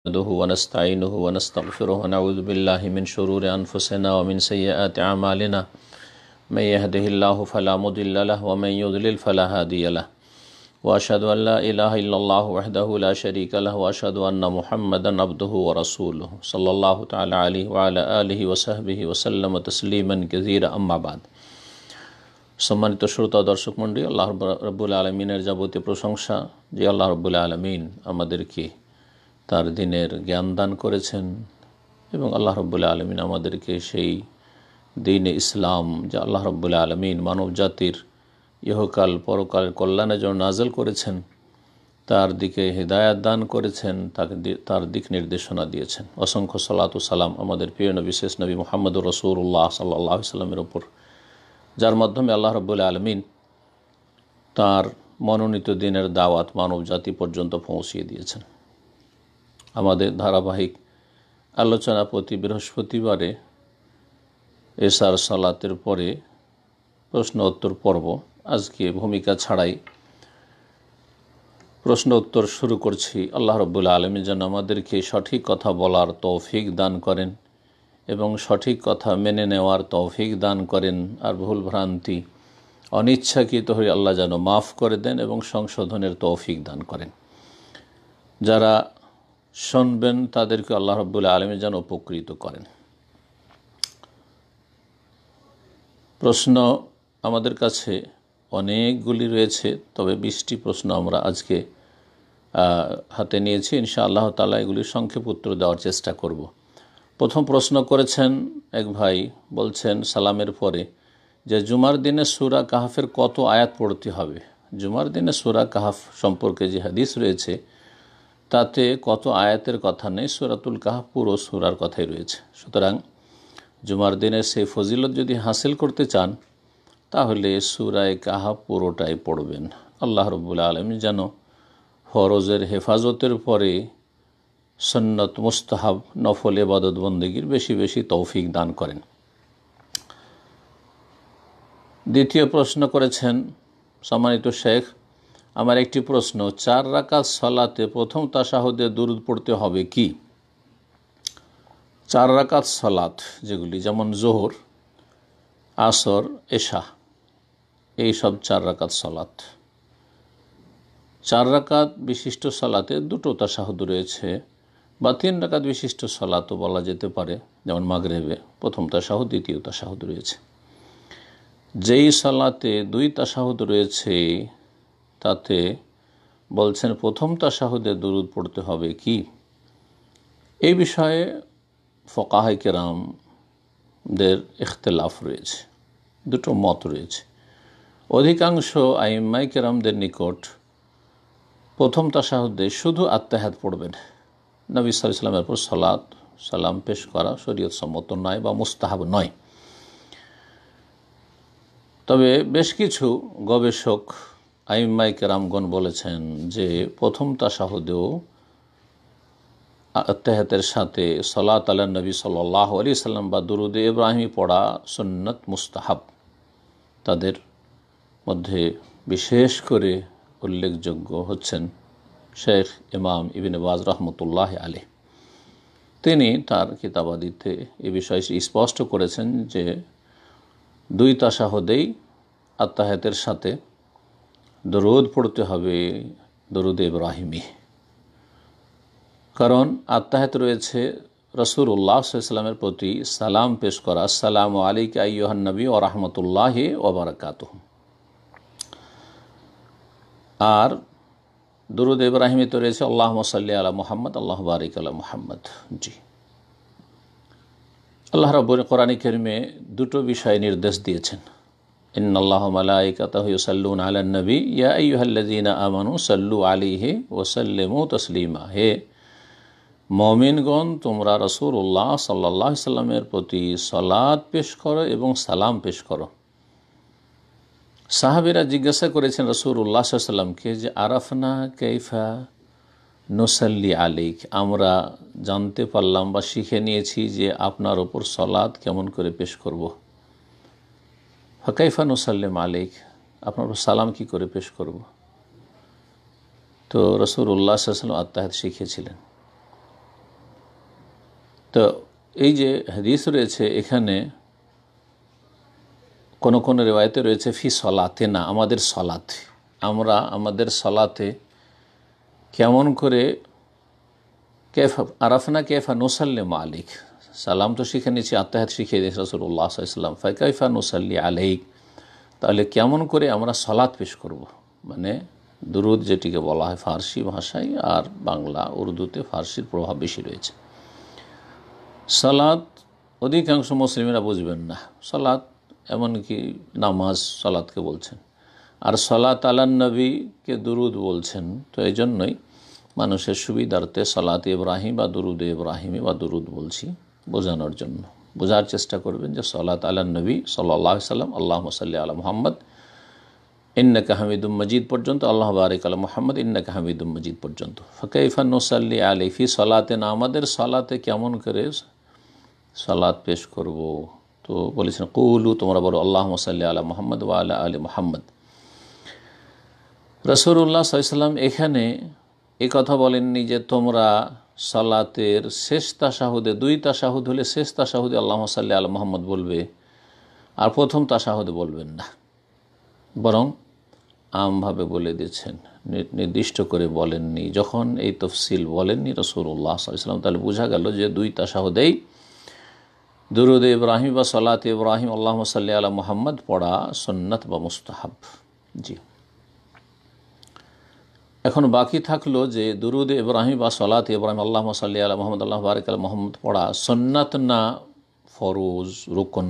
نحمده ونستعينه ونستغفره ونعوذ بالله من شرور أنفسنا ومن سيئات أعمالنا من يهده الله فلا مضل له ومن يضلل فلا هادي له وأشهد أن لا إله إلا الله وحده لا شريك له وأشهد أن محمدا عبده ورسوله صلى الله تعالى عليه وعلى آله وصحبه وسلم تسليما كثيرا أما بعد। সম্মানিত শ্রোতা দর্শক মণ্ডলী, আল্লাহ রাব্বুল আলামিনের যাবতীয় প্রশংসা যে আল্লাহ রাব্বুল আলামিন আমাদেরকে তার দিনের জ্ঞান দান করেছেন এবং আল্লাহ রাব্বুল আলামিন আমাদেরকে সেই দ্বীন ইসলাম যা আল্লাহ রাব্বুল আলামিন মানব জাতির ইহকাল পরকালের কল্যাণের জন্য নাযিল করেছেন তার দিকে হিদায়াত দান করেছেন, তার দিক নির্দেশনা দিয়েছেন। অসংখ্য সালাত ও সালাম আমাদের প্রিয় নবী শেষ নবী মুহাম্মদুর রাসূলুল্লাহ সাল্লাল্লাহু আলাইহি ওয়াসাল্লামের উপর, যার মাধ্যমে আল্লাহ রাব্বুল আলামিন তার মনোনীত দিনের দাওয়াত মানব জাতি পর্যন্ত পৌঁছিয়ে দিয়েছেন। আমাদের ধারাবাহিক আলোচনা প্রতি বৃহস্পতিবারে এশার সালাতের পরে প্রশ্ন উত্তর পর্ব। আজকে ভূমিকা ছাড়াই প্রশ্ন উত্তর শুরু করছি। আল্লাহ রাব্বুল আলামিন যেন আমাদেরকে সঠিক কথা বলার তৌফিক দান করেন এবং সঠিক কথা মেনে নেওয়ার তৌফিক দান করেন, আর ভুল ভ্রান্তি অনিচ্ছাকৃত হয়ে আল্লাহ যেন মাফ করে দেন এবং সংশোধনের তৌফিক দান করেন। যারা শুনবেন তাদেরকে আল্লাহ রাব্বুল আলামিন যেন উপকৃত করেন। প্রশ্ন আমাদের কাছে অনেকগুলি রয়েছে, তবে 20টি প্রশ্ন আমরা আজকে হাতে নিয়েছি। ইনশাআল্লাহ তাআলা এগুলির সংক্ষেপ উত্তর দেওয়ার চেষ্টা করব। প্রথম প্রশ্ন করেছেন এক ভাই, বলছেন সালামের পরে যে জুমার দিনে সূরা কাহফের কত আয়াত পড়তে হবে। জুমার দিনে সূরা কাহফ সম্পর্কে যে হাদিস রয়েছে তাতে কত আয়াতের কথা নেই, সূরাতুল কাহফ পুরো সূরার কথাই রয়েছে। সুতরাং জুমার দিনে সেই ফজিলত যদি হাসিল করতে চান তাহলে সূরা কাহফ পুরোটাই পড়বেন। আল্লাহ রাব্বুল আলামিন যেন ফরজের হেফাজতের পরে সুন্নত, মুস্তাহাব, নফল ইবাদত বন্দেগীর বেশি বেশি তৌফিক দান করেন। দ্বিতীয় প্রশ্ন করেছেন সম্মানিত শেখ, আমার একটি প্রশ্ন, 4 রাকাত সালাতে প্রথম তাশাহুদে দুরূদ পড়তে হবে কি? 4 রাকাত সালাত যেগুলি, যেমন যোহর, আসর, এশা, এই সব 4 রাকাত সালাত। 4 রাকাত বিশিষ্ট সালাতে দুটো তাশাহুদ রয়েছে, বা 3 রাকাত বিশিষ্ট সালাতও বলা যেতে পারে, যেমন মাগরিবে প্রথম তাশাহুদ, দ্বিতীয় তাশাহুদ রয়েছে। যেই সালাতে 2 তাশাহুদ রয়েছে তাতে বলছেন প্রথম তাশাহুদে দুরূদ পড়তে হবে কি? এই বিষয়ে ফুকাহায়ে কেরামদের ইখতিলাফ রয়েছে, দুটো মত রয়েছে। অধিকাংশ আইম্মায়ে কেরামদের নিকট প্রথম তাশাহুদে শুধু আত্তাহিয়াত পড়বেন। নবী সাল্লাল্লাহু আলাইহি ওয়াসাল্লামের উপর সালাত সালাম পেশ করা শরীয়ত সম্মত নয় বা মুস্তাহাব নয়। তবে বেশ কিছু গবেষক আইম্মায়ে কেরামগণ বলেছেন যে প্রথম তাশাহুদেও আত্তাহিয়াতের সাথে সালাত আলা নবী সাল্লাল্লাহু আলাইহি ওয়াসাল্লাম বা দুরুদে ইব্রাহিমি পড়া সুন্নত, মুস্তাহাব। তাদের মধ্যে বিশেষ করে উল্লেখযোগ্য হচ্ছেন শেখ ইমাম ইবনে বাজ রহমতুল্লাহ আলাইহ। তিনি তার কিতাবাদিতে এ বিষয়ে স্পষ্ট করেছেন যে 2 তাশাহুদেই আত্তাহিয়াতের সাথে দরুদ পড়তে হবে, দরুদ ইব্রাহিমি। কারণ আত্তাহিয়াত রয়েছে রাসূলুল্লাহ সাল্লাল্লাহু আলাইহি ওয়াসাল্লামের প্রতি সালাম পেশ করা, আসসালামু আলাইকা আইয়ুহান নবী ওয়া রাহমাতুল্লাহি ওয়া বারাকাতুহু। আর দরুদ ইব্রাহিমি তো রয়েছে আল্লাহুম্মা সাল্লি আলা মুহাম্মদ, আল্লাহুম্মা বারিক আলা মুহাম্মদ। জি, আল্লাহ রাব্বুল কোরআনে কারিমে দুটো বিষয় নির্দেশ দিয়েছেন। ইন্নাল্লাহা ওয়া মালাইকাতাহু ইউসাল্লুনা আলান নবী ইয়া আইয়ুহাল্লাযীনা আমানু সাল্লু আলাইহি ওয়া সাল্লিমু তাসলিমা। হে মুমিনগণ, তোমরা রাসূলুল্লাহ সাল্লাল্লাহু আলাইহি সাল্লামের প্রতি সালাত পেশ করো এবং সালাম পেশ করো। সাহাবীরা জিজ্ঞাসা করেছেন রাসূলুল্লাহ সাল্লাল্লাহু আলাইহি সাল্লামকে যে আরাফনা কাইফা নুসাল্লি আলাইক, আমরা জানতে পারলাম বা শিখে নিয়েছি যে আপনার ওপর সালাত কেমন করে পেশ করব। ফাকাইফা নুসাল্লিম আলাইক, আপনার ওপর সালাম কি করে পেশ করব। তো রাসূলুল্লাহ সাল্লাল্লাহু আলাইহি ওয়াসাল্লাম আত্তাহিয়াত শিখিয়েছিলেন। তো এই যে হাদিস রয়েছে এখানে কোন কোন রিওয়ায়েতে রয়েছে ফি সলাতে না, আমাদের সলাতে, আমরা আমাদের সলাতে কেমন করে কেফা আরাফনা কেফা নুসাল্লি মালিক, সালাম তো শিখে নিয়েছি, আত্তাহিয়াত শিখিয়ে দিয়েছে রাসূলুল্লাহ সাল্লাল্লাহু আলাইহি ওয়াসাল্লাম, ফাকাইফা নুসাল্লি আলাইক, তাহলে কেমন করে আমরা সালাত পেশ করব, মানে দুরুদ যেটিকে বলা হয় ফার্সি ভাষায়, আর বাংলা উর্দুতে ফার্সির প্রভাব বেশি রয়েছে। সালাত অধিকাংশ মুসলিমেরা বুঝবেন না, সালাত এমনকি নামাজ সালাতকে বলছেন, আর সালাত আলান নবীকে দুরুদ বলছেন। তো এই জন্যই মানুষের সুবিধার্থে সালাত ইব্রাহিম বা দুরুদ ইব্রাহিমী বা দুরুদ বলছি বোঝানোর জন্য। বোঝার চেষ্টা করবেন যে সালাত আলান নবী সাল্লাল্লাহু আলাইহি সাল্লাম, আল্লাহুম্মা সাল্লি আলা মুহাম্মদ ইন্নাকা হামিদুম মাজিদ পর্যন্ত, আল্লাহ বারিক আলা মুহাম্মদ ইন্নাকা হামিদুম মাজিদ পর্যন্ত। ফাকাইফা নুসাল্লি আলাইহি ফি সালাতিনা, আমাদের সালাতে কেমন করে সালাত পেশ করব। তো বলেছেন কুলু, তোমরা বলো আল্লাহুম্মা সাল্লি আলা মুহাম্মদ ওয়া আলা আলি মুহাম্মদ। রাসূলুল্লাহ সাল্লাল্লাহু আলাইহি ওয়াসাল্লাম এখানে এই কথা বলেননি যে তোমরা সালাতের শেষ তাশাহুদে, দুই তাশাহুদ হলে শেষ তাশাহুদে আল্লাহুম্মা সাল্লি আলা মুহাম্মদ বলবে আর প্রথম তাশাহুদে বলবেন না, বরং আমভাবে বলে দিয়েছেন, নির্দিষ্ট করে বলেননি। যখন এই তফসিল বলেননি রাসূলুল্লাহ সাল্লাল্লাহু আলাইহি ওয়াসাল্লাম, তাহলে বোঝা গেল যে দুই তাশাহুদেই দুরুদ ইব্রাহিম বা সালাত ইব্রাহিম আল্লাহুম্মা সাল্লি আলা মুহাম্মদ পড়া সুন্নাত বা মুস্তাহাব। জি, এখন বাকি থাকলো যে দুরুদ ইব্রাহিম বা সালাত ইব্রাহিম আল্লাহুম্মা সাল্লি আলা মুহাম্মদ আল্লাহু বারিক আলা মুহাম্মদ পড়া সুন্নাত না ফরজ রুকন।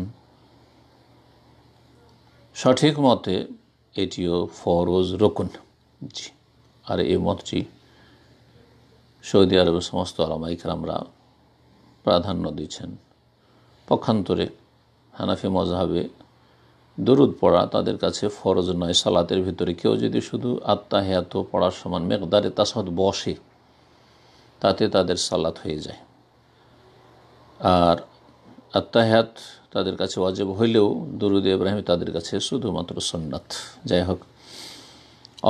সঠিক মতে এটিও ফরজ রুকন। জি, আর এই মতটি সৌদি আরবের সমস্ত উলামা ইকরামরা প্রাধান্য দিচ্ছেন। পক্ষান্তরে হানাফি মযহাবে দুরুদ পড়া তাদের কাছে ফরজ নয়। সালাতের ভিতরে কেউ যদি শুধু আত্তাহিয়াত পড়ার সমান মিকদারে তাশাহুদ বসে, তাতে তাদের সালাত হয়ে যায়। আর আত্তাহিয়াত তাদের কাছে ওয়াজিব হইলেও দুরুদ ইব্রাহিম তাদের কাছে শুধুমাত্র সুন্নাত। যাই হোক,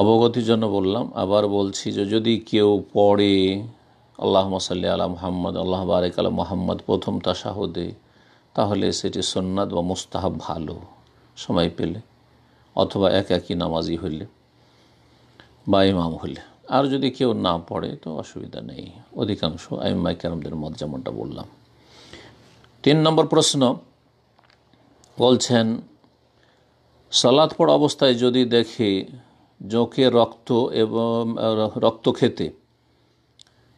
অবগতির জন্য বললাম। আবার বলছি যে যদি কেউ পড়ে আল্লাহুম্মা সাল্লি আলা মুহাম্মদ আল্লাহু বারিক আলা মুহাম্মদ প্রথম তাশাহুদে, তাহলে সেটি সুন্নাত বা মুস্তাহাব, ভালো সময় পেলে, অথবা একাকী নামাজি হইলে বা ইমাম হইলে। আর যদি কেউ না পড়ে তো অসুবিধা নেই, অধিকাংশ আইম্মায়ে কেরামদের মত যেমনটা বললাম। 3 নম্বর প্রশ্ন বলছেন, সালাত পড়া অবস্থায় যদি দেখে জোঁকে রক্ত এবং রক্ত খেতে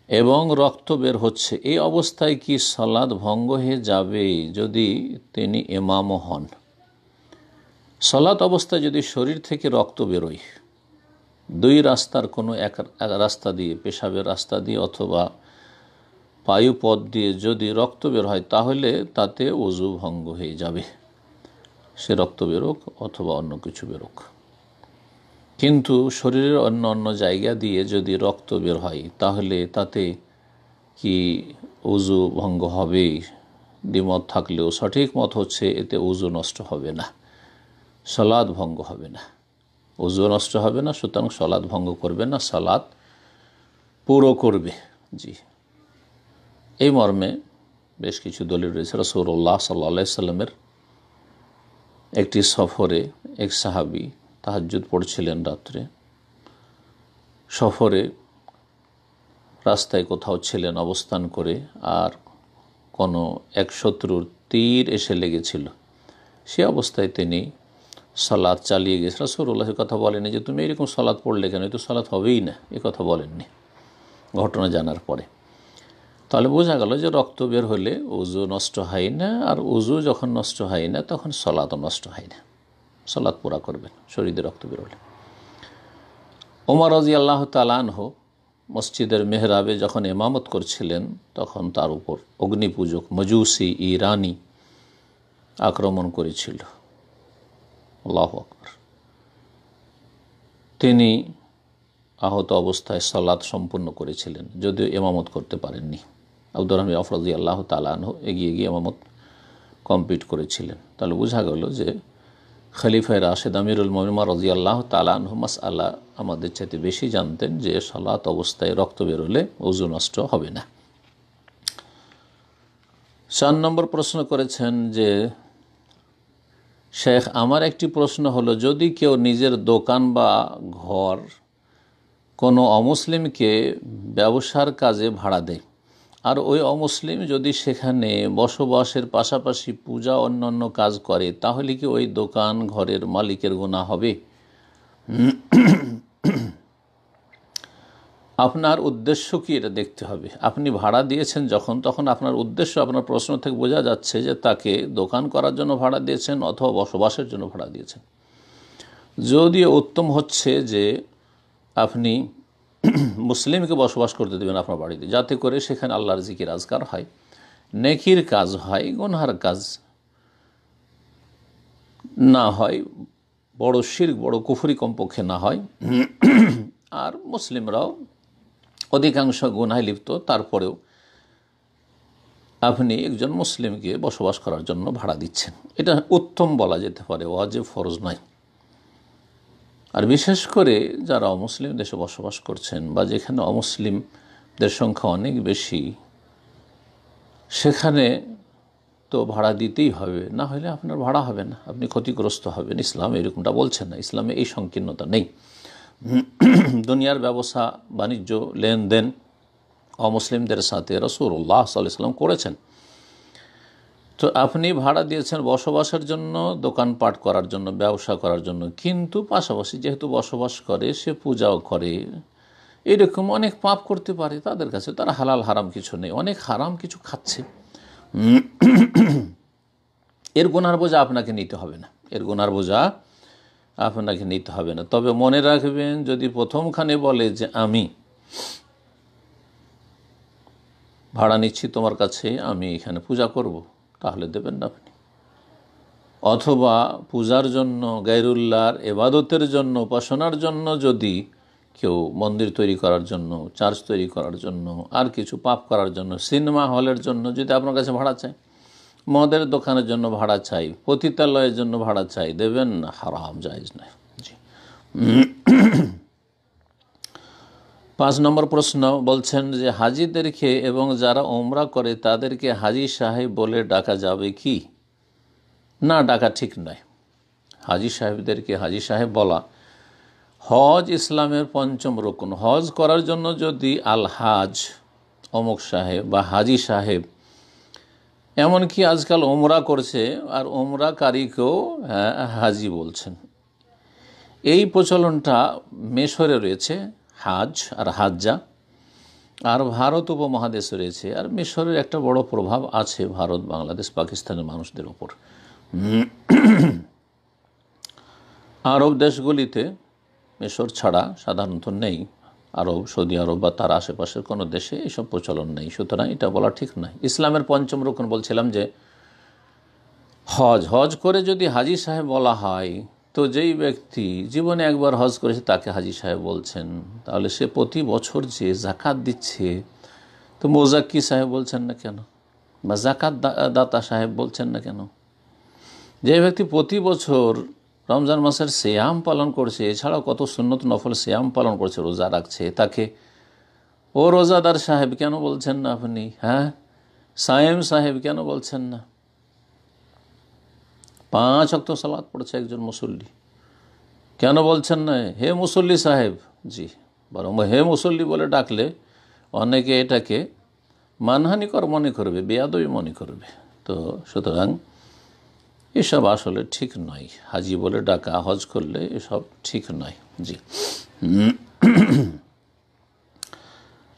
এবং রক্ত বের হচ্ছে, এই অবস্থায় কি সালাত ভঙ্গ হয়ে যাবে যদি তিনি ইমামও হন? সালাত অবস্থায় যদি শরীর থেকে রক্ত বেরোয়, দুই রাস্তার কোনো এক রাস্তা দিয়ে, পেশাবের রাস্তা দিয়ে অথবা পায়ুপথ দিয়ে যদি রক্ত বের হয়, তাহলে তাতে ওযু ভঙ্গ হয়ে যাবে, সে রক্ত বেরোক অথবা অন্য কিছু বেরোক। কিন্তু শরীরের অন্য অন্য জায়গা দিয়ে যদি রক্ত বের হয়, তাহলে তাতে কি ওযু ভঙ্গ হবে? দ্বিমত থাকলেও সঠিক মত হচ্ছে এতে ওযু নষ্ট হবে না, সালাত ভঙ্গ হবে না, ওযু নষ্ট হবে না, সুতরাং সালাত ভঙ্গ করবে না, সালাত পুরো করবে। জি, এই মর্মে বেশ কিছু দলিল রয়েছে। রাসূলুল্লাহ সাল্লাল্লাহু আলাইহি সাল্লামের একটি সফরে এক সাহাবী তাহাজ্জুদ পড়ছিলেন রাত্রে, সফরে রাস্তায় কোথাও ছিলেন অবস্থান করে, আর কোনো এক শত্রুর তীর এসে লেগেছিল। সে অবস্থায় তিনি সালাত চালিয়ে গেছে। রাসূলুল্লাহ কথা বলেনি যে তুমি এরকম সালাত পড়লে কেন, তো সালাত হবেই না, এ কথা বলেননি ঘটনা জানার পরে। তাহলে বোঝা গেল যে রক্ত বের হলে ওযু নষ্ট হয় না, আর ওযু যখন নষ্ট হয় না তখন সালাতও নষ্ট হয় না, সালাত পুরা করবেন শরীরে রক্ত বের হলে। ওমর রাদিয়াল্লাহু তাআলা আনহু মসজিদের মেহরাবে যখন ইমামত করছিলেন, তখন তার উপর অগ্নিপূজক মজুসি ইরানি আক্রমণ করেছিল। আল্লাহু আকবার। তিনি আহত অবস্থায় সালাত সম্পূর্ণ করেছিলেন, যদিও ইমামত করতে পারেননি। আব্দুর রহমান আওফ রাদিয়াল্লাহু তাআলা আনহু এগিয়ে গিয়ে ইমামত কমপ্লিট করেছিলেন। তাহলে বোঝা গেল যে খলিফায়ে রাশেদ আমিরুল মুমিনিন রাদিয়াল্লাহু তাআলা আনহু মাসআলা আমাদের চাইতে বেশি জানতেন যে সালাত অবস্থায় রক্ত বের হলে ওযু নষ্ট হবে না। 4 নম্বর প্রশ্ন করেছেন যে শেখ, আমার একটি প্রশ্ন হলো, যদি কেউ নিজের দোকান বা ঘর কোনো অমুসলিমকে ব্যবসার কাজে ভাড়া দেয়, আর ওই অমুসলিম যদি সেখানে বসবাসের পাশাপাশি পূজা অন্যান্য কাজ করে, তাহলে কি ওই দোকান ঘরের মালিকের গুনাহ হবে? আপনার উদ্দেশ্য কি, এটা দেখতে হবে। আপনি ভাড়া দিয়েছেন যখন, তখন আপনার উদ্দেশ্য, আপনার প্রশ্ন থেকে বোঝা যাচ্ছে যে তাকে দোকান করার জন্য ভাড়া দিয়েছেন অথবা বসবাসের জন্য ভাড়া দিয়েছেন। যদিও উত্তম হচ্ছে যে আপনি মুসলিমকে বসবাস করতে দেবেন আপনার বাড়িতে, যাতে করে সেখানে আল্লাহর জিকির আজকার হয়, নেকির কাজ হয়, গুনহার কাজ না হয়, বড় শিরক বড় কুফরি কমপক্ষে না হয়, আর মুসলিমরাও অধিকাংশ গুনায় লিপ্ত, তারপরেও আপনি একজন মুসলিমকে বসবাস করার জন্য ভাড়া দিচ্ছেন। এটা উত্তম বলা যেতে পারে, ওয়াজিব ফরজ নয়। আর বিশেষ করে যারা অমুসলিম দেশে বসবাস করছেন বা যেখানে অমুসলিমদের সংখ্যা অনেক বেশি, সেখানে তো ভাড়া দিতেই হবে, না হলে আপনার ভাড়া হবে না, আপনি ক্ষতিগ্রস্ত হবেন। ইসলাম এরকমটা বলছে না, ইসলামে এই সংকীর্ণতা নেই। দুনিয়ার ব্যবসা বাণিজ্য লেনদেন অমুসলিমদের সাথে রাসূলুল্লাহ সাল্লাল্লাহু আলাইহি ওয়াসাল্লাম করেছেন। তো আপনি ভাড়া দিয়েছেন বসবাসের জন্য, দোকানপাট করার জন্য, ব্যবসা করার জন্য, কিন্তু পাশাপাশি যেহেতু বসবাস করে, সে পূজাও করে, এরকম অনেক পাপ করতে পারে, তাদের কাছে তারা হালাল হারাম কিছু নেই, অনেক হারাম কিছু খাচ্ছে। এর গুনার বোঝা আপনাকে নিতে হবে না, এর গুনার বোঝা আপনাকে নিতে হবে না। তবে মনে রাখবেন, যদি প্রথমখানে বলে যে আমি ভাড়া নিচ্ছি তোমার কাছে, আমি এখানে পূজা করব, তাহলে দেবেন না আপনি। অথবা পূজার জন্য, গায়রুল্লাহর ইবাদতের জন্য, উপাসনার জন্য যদি কেউ মন্দির তৈরি করার জন্য, চার্চ তৈরি করার জন্য, আর কিছু পাপ করার জন্য, সিনেমা হলের জন্য যদি আপনার কাছে ভাড়া চায়, মদের দোকানের জন্য ভাড়া চাই, পতিতালয়ের জন্য ভাড়া চাই, দেবেন না, হারাম, জায়েজ নয়। জি। 5 নম্বর প্রশ্ন বলছেন যে হাজিদেরকে এবং যারা ওমরা করে তাদেরকে হাজি সাহেব বলে ডাকা যাবে কি? না, ডাকা ঠিক নয়। হাজি সাহেবদেরকে হাজি সাহেব বলা, হজ ইসলামের 5ম রুকন। হজ করার জন্য যদি আল হাজ অমুক সাহেব বা হাজি সাহেব, এমনকি আজকাল ওমরা করছে আর ওমরাকারীকেও হাজি বলছেন, এই প্রচলনটা মিশরে রয়েছে, হাজ আর হাজ্জা, আর ভারত উপমহাদেশে রয়েছে। আর মিশরের একটা বড় প্রভাব আছে ভারত, বাংলাদেশ, পাকিস্তানের মানুষদের ওপর। আরব দেশগুলিতে মিশর ছাড়া সাধারণত নেই, আরব, সৌদি আরব বা তার আশেপাশের কোনো দেশে এসব প্রচলন নেই। সুতরাং এটা বলা ঠিক নয়। ইসলামের 5ম রুকন বলছিলাম যে হজ করে যদি হাজি সাহেব বলা হয়, তো যেই ব্যক্তি জীবনে একবার হজ করেছে তাকে হাজি সাহেব বলছেন, তাহলে সে প্রতি বছর যে জাকাত দিচ্ছে, তো মোজাক্কি সাহেব বলছেন না কেন, বা জাকাত দাতা সাহেব বলছেন না কেন? যে ব্যক্তি প্রতি বছর রমজান মাসের সিয়াম পালন করছে, এছাড়াও কত সুন্নত নফল সিয়াম পালন করছে, রোজা রাখছে, তাকে ও রোজাদার সাহেব কেন বলছেন না আপনি? হ্যাঁ, সায়েম সাহেব কেন বলছেন না? 5 ওয়াক্ত সালাত পড়ছে একজন মুসল্লি, কেন বলছেন না হে মুসল্লি সাহেব? জি, বরং হে মুসল্লি বলে ডাকলে অনেকে এটাকে মানহানিকর মনে করবে, বেয়াদবি মনে করবে। তো সুতরাং এসব আসলে ঠিক নয়। হাজি বলে ডাকা, হজ করলে এসব ঠিক নয়। জি।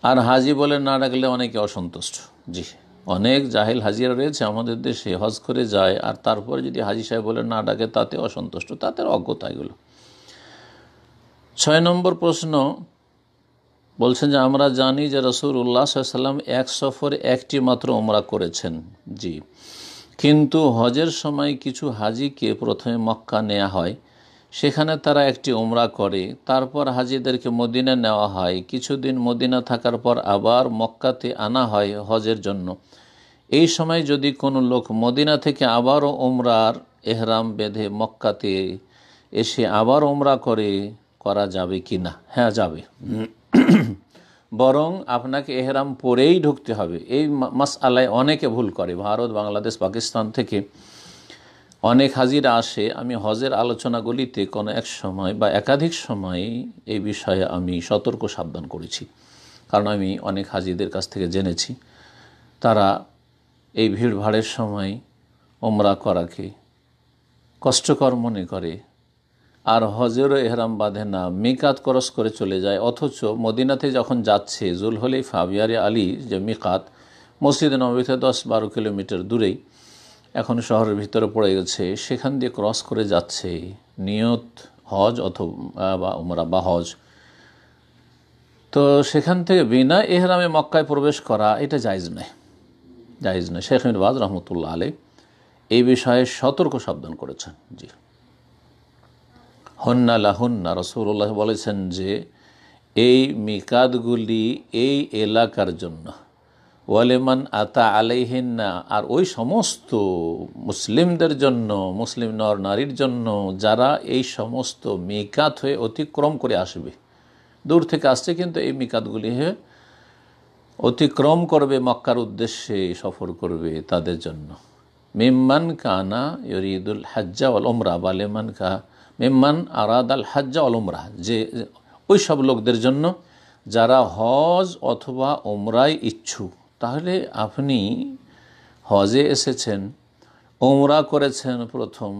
আর হাজি বলে না ডাকলে অনেকে অসন্তুষ্ট। জি, অনেক জাহেল হাজিরা রয়েছে আমাদের দেশে, হজ করে যায়, আর তারপরে যদি হাজি সাহেব বলে না ডাকে তাতে অসন্তুষ্ট, তাতে অজ্ঞতা এগুলো। 6 নম্বর প্রশ্ন বলছেন যে আমরা জানি যে রাসূলুল্লাহ সাল্লাল্লাহু আলাইহি ওয়াসাল্লাম এক সফরে একটি মাত্র ওমরা করেছেন। জি, কিন্তু হজের সময় কিছু হাজিকে প্রথমে মক্কা নেওয়া হয়, সেখানে তারা একটি ওমরা করে, তারপর হাজিদেরকে মদিনা নেওয়া হয়, কিছুদিন মদিনা থাকার পর আবার মক্কাতে আনা হয় হজের জন্য। এই সময় যদি কোনো লোক মদিনা থেকে আবারও ওমরার এহরাম বেঁধে মক্কাতে এসে আবার ওমরা করা যাবে কি না? হ্যাঁ, যাবে। বরং আপনাকে এহরাম পরেই ঢুকতে হবে। এই মাসআলায় অনেকে ভুল করে। ভারত, বাংলাদেশ, পাকিস্তান থেকে অনেক হাজিরা আসে। আমি হজের আলোচনাগুলিতে কোনো এক সময় বা একাধিক সময় এই বিষয়ে আমি সতর্ক সাবধান করেছি, কারণ আমি অনেক হাজিদের কাছ থেকে জেনেছি তারা এই ভিড়ভাড়ের সময় ওমরা করাকে কষ্টকর মনে করে আর হজেরও এহরাম বাঁধে না, মিকাত ক্রস করে চলে যায়। অথচ মদিনাতে যখন যাচ্ছে জুলহুলাইফা বিয়ারে আলী যে মিকাত, মসজিদে নববী থেকে 10-12 কিলোমিটার দূরেই এখন শহরের ভিতরে পড়ে গেছে, সেখান দিয়ে ক্রস করে যাচ্ছে নিয়ত হজ অথবা উমরা বা হজ। তো সেখান থেকে বিনা এহরামে মক্কায় প্রবেশ করা এটা জায়েজ নয়, জায়েজ নয়। শেখ ইবনে বাজ রহমতুল্লাহ আলাইহ এই বিষয়ে সতর্ক সাবধান করেছেন। জি, হন্না লাহুন্না, রাসূলুল্লাহ বলেছেন যে এই মিকাতগুলি এই এলাকার জন্য, ওয়ালেমান আতা আলাইহিন্না, আর ওই সমস্ত মুসলিমদের জন্য, মুসলিম নর নারীর জন্য যারা এই সমস্ত মিকাত হয়ে অতিক্রম করে আসবে, দূর থেকে আসছে কিন্তু এই মিকাতগুলি হয়ে অতিক্রম করবে, মক্কার উদ্দেশ্যে সফর করবে, তাদের জন্য। মিম্মান কানা ইউরিদুল হাজ্জা ওয়াল উমরা বা মিম্মান আরাদ আল হাজ্জা ওয়াল উমরা, যে ওই সব লোকদের জন্য যারা হজ অথবা উমরায় ইচ্ছুক। তাহলে আপনি হজে এসেছেন, উমরা করেছেন, প্রথম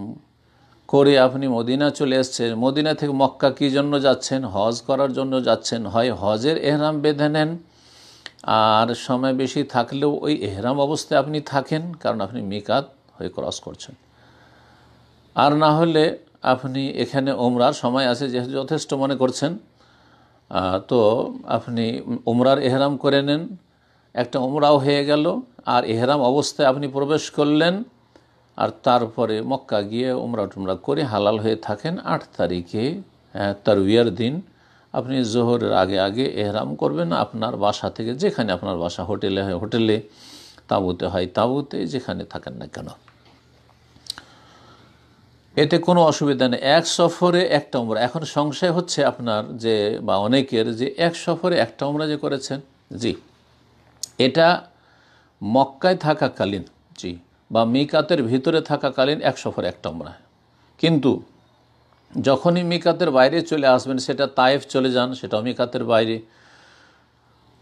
করে আপনি মদিনা চলে এসেছেন, মদিনা থেকে মক্কা কী জন্য যাচ্ছেন? হজ করার জন্য যাচ্ছেন। হয় হজের এহরাম বেঁধে নেন, আর সময় বেশি থাকলেও ওই এহরাম অবস্থায় আপনি থাকেন, কারণ আপনি মিকাত হয়ে ক্রস করছেন। আর না হলে আপনি এখানে উমরার সময় আছে যেহেতু যথেষ্ট মনে করছেন, তো আপনি উমরার এহরাম করে নেন, একটা উমরাও হয়ে গেল, আর এহরাম অবস্থায় আপনি প্রবেশ করলেন, আর তারপরে মক্কা গিয়ে উমরা টুমরা করে হালাল হয়ে থাকেন। 8 তারিখে তারবিয়ার দিন আপনি জোহরের আগে আগে এহরাম করবেন আপনার বাসা থেকে, যেখানে আপনার বাসা, হোটেলে হয় হোটেলে, তাঁবুতে হয় তাঁবুতে, যেখানে থাকেন না কেন। এতে কোনো অসুবিধা নেই। এক সফরে একটা উমরা। এখন সংশয় হচ্ছে আপনার যে, বা অনেকের, যে এক সফরে একটা উমরা যে করেছেন, জি, এটা মক্কায় থাকাকালীন, জি, বা মিকাতের ভিতরে থাকাকালীন এক সফরে একটা উমরা। কিন্তু যখনই মিকাতের বাইরে চলে আসবেন, সেটা তায়েফ চলে যান, সেটাও মিকাতের বাইরে,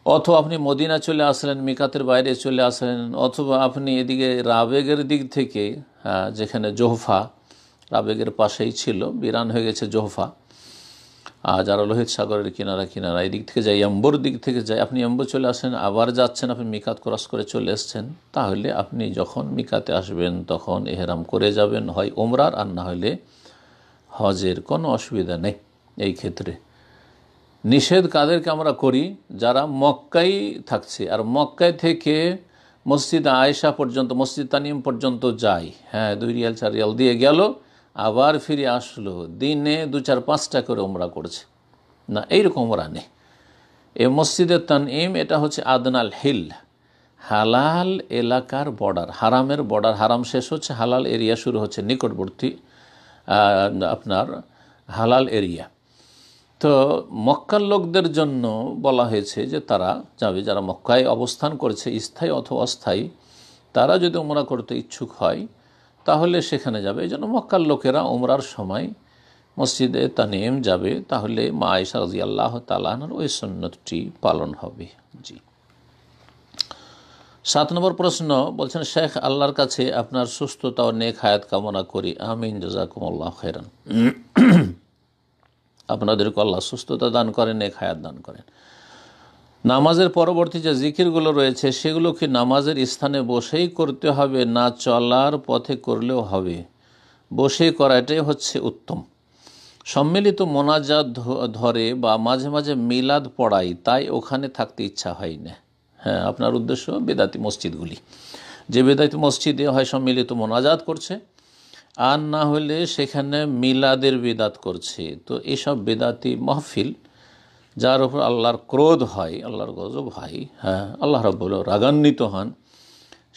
অথবা আপনি মদিনা চলে আসলেন, মিকাতের বাইরে চলে আসলেন, অথবা আপনি এদিকে রাবেগের দিক থেকে, যেখানে জোহফা রাবেগের পাশেই ছিল, বিরান হয়ে গেছে জোহফা, আর যারা লোহিত সাগরের কিনারা এই দিক থেকে যায়, এম্বুর দিক থেকে যায়, আপনি এম্বু চলে আসেন, আবার যাচ্ছেন, আপনি মিকাত ক্রস করে চলে এসছেন, তাহলে আপনি যখন মিকাতে আসবেন তখন এহরাম করে যাবেন, হয় উমরার আর না হলে হজের। কোনো অসুবিধা নেই এই ক্ষেত্রে। নিষেধ কাদেরকে আমরা করি? যারা মক্কায় থাকছে আর মক্কায় থেকে মসজিদ আয়েশা পর্যন্ত, মসজিদ তানিম পর্যন্ত যায়, 2 রিয়াল 4 রিয়াল দিয়ে গেল, আবার ফিরে আসলো, দিনে 2-4-5টা করে উমরা করছে না, এইরকম উমরা নেই। এই মসজিদের তানঈম এটা হচ্ছে আদনাল হিল, হালাল এলাকার বর্ডার, হারামের বর্ডার, হারাম শেষ হচ্ছে, হালাল এরিয়া শুরু হচ্ছে, নিকটবর্তী আপনার হালাল এরিয়া। তো মক্কার লোকদের জন্য বলা হয়েছে যে তারা যাবে, যারা মক্কায় অবস্থান করছে, স্থায়ী অথবা অস্থায়ী, তারা যদি উমরা করতে ইচ্ছুক হয় তাহলে সেখানে যাবে। এই জন্য মক্কার লোকেরা উমরার সময় মসজিদে তানিম যাবে, তাহলে মা আয়েশা রাদিয়াল্লাহু তাআলা আনহার ওই সুন্নতটি পালন হবে। জি। 7 নম্বর প্রশ্ন বলছেন, শেখ, আল্লাহর কাছে আপনার সুস্থতা ও নেক হায়াত কামনা করি, আমিন, জাযাকুমুল্লাহ খাইরান। আপনাদেরকে আল্লাহ সুস্থতা দান করেন, নেক হায়াত দান করেন। নামাজের পরবর্তী যে জিকিরগুলো রয়েছে সেগুলো কি নামাজের স্থানে বসেই করতে হবে, না চলার পথে করলেও হবে? বসে করাটাই হচ্ছে উত্তম। সম্মিলিত মোনাজাত ধরে বা মাঝে মাঝে মিলাদ পড়াই, তাই ওখানে থাকতে ইচ্ছা হয় না। আপনার উদ্দেশ্য বেদাতি মসজিদগুলি, যে বেদাতি মসজিদে হয় সম্মিলিত মোনাজাত করছে, আর না হলে সেখানে মিলাদের বিদাত করছে। তো এসব বেদাতি মাহফিল, যার উপর আল্লাহর ক্রোধ হয়, আল্লাহর গজব হয়, আল্লাহ রাব্বুল রাগান্বিত হন,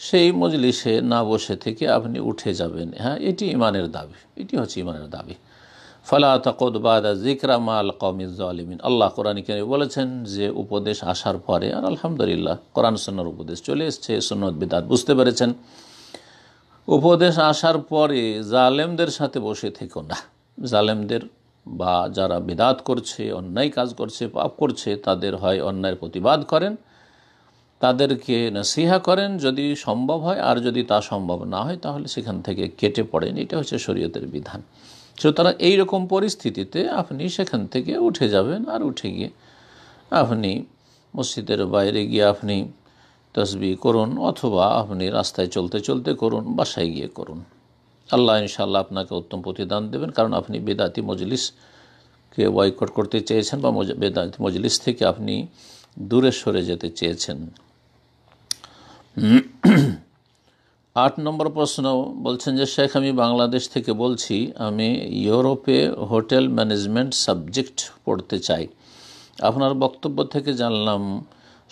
সেই মজলিসে না বসে থেকে আপনি উঠে যাবেন। এটি ইমানের দাবি, এটি হচ্ছে ইমানের দাবি। ফালা তাকুদ বাদা যিকরা মাল কওমিজ জালিমিন। আল্লাহ কোরআনে কারিমে বলেছেন যে উপদেশ আসার পরে, আর আলহামদুলিল্লাহ কোরআন সুন্নাহর উপদেশ চলে এসছে, সুন্নাত বিদআত বুঝতে পেরেছেন, উপদেশ আসার পরে জালেমদের সাথে বসে থেকো না। জালেমদের বা যারা বিদআত করছে, অন্যায় কাজ করছে, পাপ করছে, তাদের হয় অন্যায়ের প্রতিবাদ করেন, তাদেরকে নসিহা করেন যদি সম্ভব হয়, আর যদি তা সম্ভব না হয় তাহলে সেখান থেকে কেটে পড়েন। এটা হচ্ছে শরীয়তের বিধান। সুতরাং এইরকম পরিস্থিতিতে আপনি সেখান থেকে উঠে যাবেন, আর উঠে গিয়ে আপনি মসজিদের বাইরে গিয়ে আপনি তাসবিহ করুন, অথবা আপনি রাস্তায় চলতে চলতে করুন, বাসায় গিয়ে করুন। আল্লাহ ইনশাআল্লাহ আপনাকে উত্তম প্রতিদান দেবেন, কারণ আপনি বেদাতি মজলিসকে বয়কট করতে চেয়েছেন, বা বেদাতি মজলিস থেকে আপনি দূরে সরে যেতে চেয়েছেন। 8 নম্বর প্রশ্ন বলছেন যে, শেখ আমি বাংলাদেশ থেকে বলছি, আমি ইউরোপে হোটেল ম্যানেজমেন্ট সাবজেক্ট পড়তে চাই। আপনার বক্তব্য থেকে জানলাম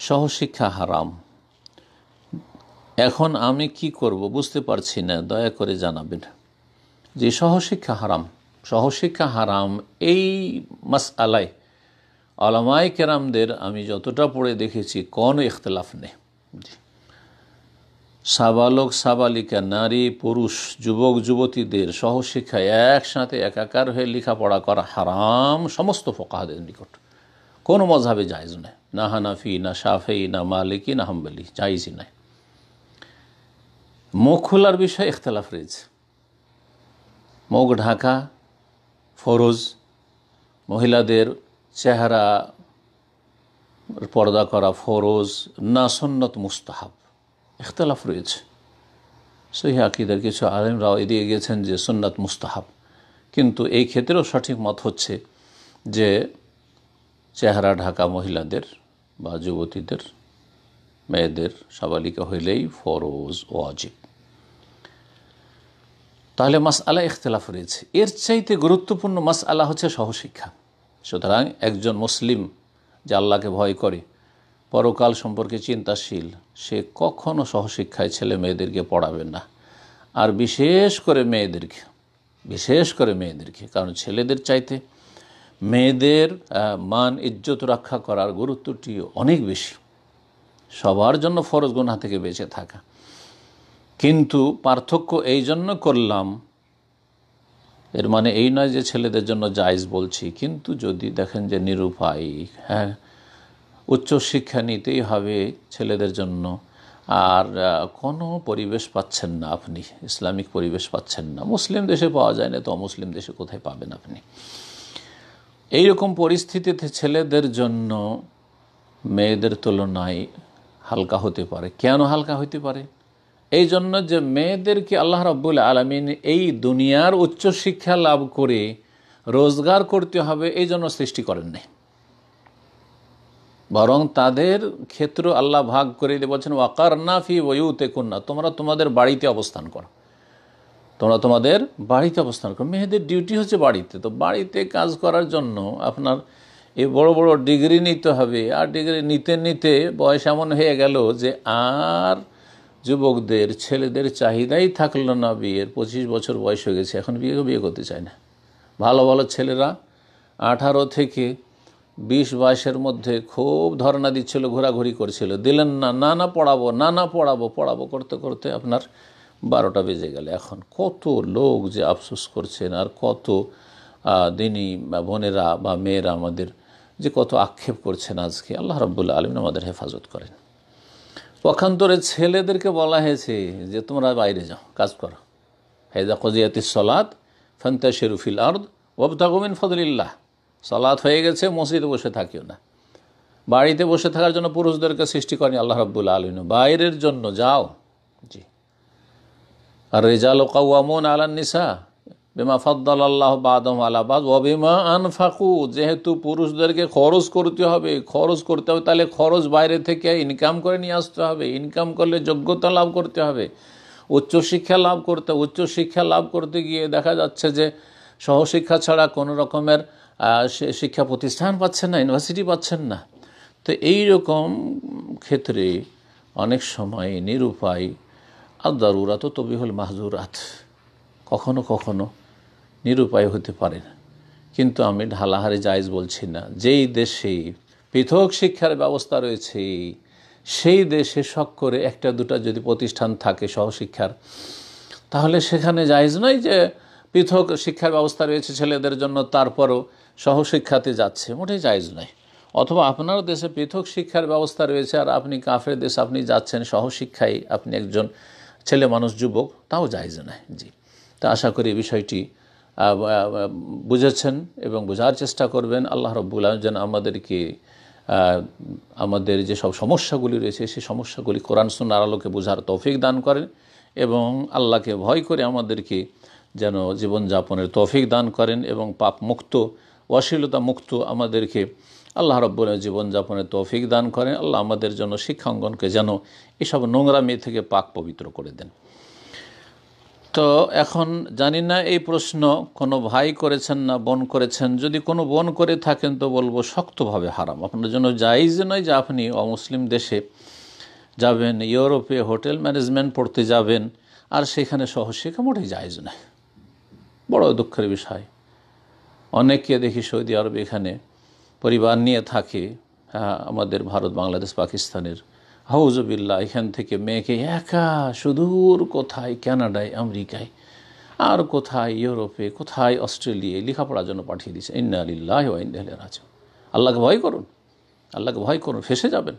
সহশিক্ষা হারাম। এখন আমি কি করব বুঝতে পারছি না, দয়া করে জানাবেন। যে সহশিক্ষা হারাম, সহশিক্ষা হারাম, এই মাসআলায় উলামায়ে কেরামদের আমি যতটা পড়ে দেখেছি কোনো ইখতিলাফ নেই। সাবালক সাবালিকা, নারী পুরুষ, যুবক যুবতীদের সহশিক্ষায় একসাথে একাকার হয়ে লেখাপড়া করা হারাম সমস্ত ফুকাহাদের নিকট। কোনো মজহাবে জায়েজ নয়, না হানাফি, না শাফেঈ, না মালিকি, না হাম্বলি, জায়েজই নয়। মুখ খোলার বিষয়ে ইখতিলাফ রয়েছে। মুখ ঢাকা ফরজ, মহিলাদের চেহারা পর্দা করা ফরজ না সুন্নত মুস্তাহাব, ইখতিলাফ রয়েছে। সহিহ আকীদার কিছু আলেমরাও এদিকে গিয়েছেন যে সুন্নাত মুস্তাহাব, কিন্তু এই ক্ষেত্রেও সঠিক মত হচ্ছে যে চেহারা ঢাকা মহিলাদের বা যুবতীদের, মেয়েদের, সাবালিকা হইলেই ফরজ ওয়াজিব। তাহলে মাসআলা ইখতিলাফ রয়েছে। এর চাইতে গুরুত্বপূর্ণ মাসআলা হচ্ছে সহশিক্ষা। সুতরাং একজন মুসলিম যে আল্লাহকে ভয় করে, পরকাল সম্পর্কে চিন্তাশীল, সে কখনো সহশিক্ষায় ছেলে মেয়েদেরকে পড়াবেন না। আর বিশেষ করে মেয়েদেরকে, কারণ ছেলেদের চাইতে মেয়েদের মান ইজ্জত রক্ষা করার গুরুত্বটি অনেক বেশি। সবার জন্য ফরজ গুনাহ থেকে বেঁচে থাকা, কিন্তু পার্থক্য এই জন্য করলাম, এর মানে এই নয় যে ছেলেদের জন্য জায়েজ বলছি, কিন্তু যদি দেখেন যে নিরুপায়, হ্যাঁ উচ্চশিক্ষা নিতেই হবে ছেলেদের জন্য, আর কোনো পরিবেশ পাচ্ছেন না আপনি, ইসলামিক পরিবেশ পাচ্ছেন না, মুসলিম দেশে পাওয়া যায় না তো অমুসলিম দেশে কোথায় পাবেন আপনি, এইরকম পরিস্থিতিতে ছেলেদের জন্য মেয়েদের তুলনায় হালকা হতে পারে। কেন হালকা হতে পারে? এই জন্য যে মেয়েদেরকে আল্লাহ রাব্বুল আলামিন এই দুনিয়ার উচ্চশিক্ষা লাভ করে রোজগার করতে হবে এই জন্য সৃষ্টি করেন নাই, বরং তাদের ক্ষেত্র আল্লাহ ভাগ করে দিয়ে বলছেন ওয়াকারনা ফি বুয়ুতিকুন্না, তোমরা তোমাদের বাড়িতে অবস্থান করো, মেয়েদের ডিউটি হচ্ছে বাড়িতে। তো বাড়িতে কাজ করার জন্য আপনার এই বড় বড় ডিগ্রি নিতে হবে, আর ডিগ্রি নিতে নিতে বয়স এমন হয়ে গেল যে আর যুবকদের ছেলেদের চাহিদাই থাকলো না বিয়ের। 25 বছর বয়স হয়ে গেছে, এখন বিয়ে করতে চায় না। ভালো ভালো ছেলেরা 18 থেকে 20-22-এর মধ্যে খুব ধর্ণা দিচ্ছিল, ঘোরাঘুরি করছিল, দিলেন না পড়াবো করতে করতে আপনার 12টা বেজে গেল। এখন কত লোক যে আফসোস করছেন, আর কত দিনী বোনেরা বা মেয়েরা আমাদের যে কত আক্ষেপ করছেন। আজকে আল্লাহ রাব্বুল আলামিন আমাদের হেফাজত করেন। পক্ষান্তরে ছেলেদেরকে বলা হয়েছে যে তোমরা বাইরে যাও, কাজ করো, ফাইযা কুদিয়াতিস সালাত ফান্তাশিরু ফিল আরদ ওয়াবতাগু মিন ফাদলিল্লাহ। সালাত হয়ে গেছে, মসজিদে বসে থাকিও না। বাড়িতে বসে থাকার জন্য পুরুষদেরকে সৃষ্টি করেনি আল্লাহ রাব্বুল আলামিন, বাইরের জন্য যাও। জি, আর রিজালু কাওয়ামুনা আলান নিসা বিমা ফাদ্দালাল্লাহু বা'দাহুম আলা বা'দ ওয়া বিমা আনফাকু, যেহেতু পুরুষদেরকে খরচ করতে হবে, তাহলে খরচ বাইরে থেকে ইনকাম করে নিয়ে আসতে হবে, ইনকাম করলে যোগ্যতা লাভ করতে হবে, উচ্চশিক্ষা লাভ করতে গিয়ে দেখা যাচ্ছে যে সহশিক্ষা ছাড়া কোনো রকমের শিক্ষা প্রতিষ্ঠান পাচ্ছেন না, ইউনিভার্সিটি পাচ্ছেন না। তো এই রকম ক্ষেত্রে অনেক সময় নিরুপায়, আর দারুরাত তবিহুল মাহজুরাত, কখনো কখনো নিরুপায় হতে পারে না। কিন্তু আমি ঢালাহারি জায়েজ বলছি না। যেই দেশে পৃথক শিক্ষার ব্যবস্থা রয়েছে সেই দেশে শখ করে একটা দুটা যদি প্রতিষ্ঠান থাকে সহশিক্ষার, তাহলে সেখানে জায়েজ নয় যে পৃথক শিক্ষার ব্যবস্থা রয়েছে ছেলেদের জন্য তারপরও সহশিক্ষাতে যাচ্ছে, মোটেই জায়েজ নয়। অথবা আপনার দেশে পৃথক শিক্ষার ব্যবস্থা রয়েছে আর আপনি কাফের দেশে আপনি যাচ্ছেন সহশিক্ষায়, আপনি একজন ছেলে মানুষ যুবক, তাও জায়েজ নয়। জি, তা আশা করি বিষয়টি বুঝেছেন এবং বোঝার চেষ্টা করবেন। আল্লাহ রাব্বুল আলামিন যেন আমাদেরকে আমাদের যেসব সমস্যাগুলি রয়েছে সেই সমস্যাগুলি কোরআন সুন্নাহর আলোকে বোঝার তৌফিক দান করেন এবং আল্লাহকে ভয় করে আমাদেরকে যেন জীবনযাপনের তৌফিক দান করেন এবং পাপ মুক্ত অশ্লীলতা মুক্ত আমাদেরকে আল্লাহ রাব্বুল আলামিন জীবনযাপনের তৌফিক দান করেন। আল্লাহ আমাদের জন্য শিক্ষাঙ্গনকে যেন এসব নোংরামি থেকে পাক পবিত্র করে দেন। তো এখন জানি না এই প্রশ্ন কোনো ভাই করেছেন না বোন করেছেন। যদি কোনো বোন করে থাকেন তো বলবো শক্তভাবে হারাম। আপনার জন্য জায়েজ নয় যে আপনি অমুসলিম দেশে যাবেন, ইউরোপে হোটেল ম্যানেজমেন্ট পড়তে যাবেন আর সেখানে সহশিক্ষা, মোটেই জায়েজ নয়। বড় দুঃখের বিষয়, অনেককে দেখি সৌদি আরব এখানে পরিবার নিয়ে থাকে, আমাদের ভারত বাংলাদেশ পাকিস্তানের, হাউজুবিল্লাহ, এখান থেকে মেয়েকে একা সুদূর কোথায় কানাডায় আমেরিকায় আর কোথায় ইউরোপে কোথায় অস্ট্রেলিয়ায় লেখাপড়ার জন্য পাঠিয়ে দিয়েছে। ইন্না লিল্লাহি ওয়া ইন্না ইলাইহি রাজিউন। আল্লাহকে ভয় করুন, আল্লাহকে ভয় করুন, ফেঁসে যাবেন,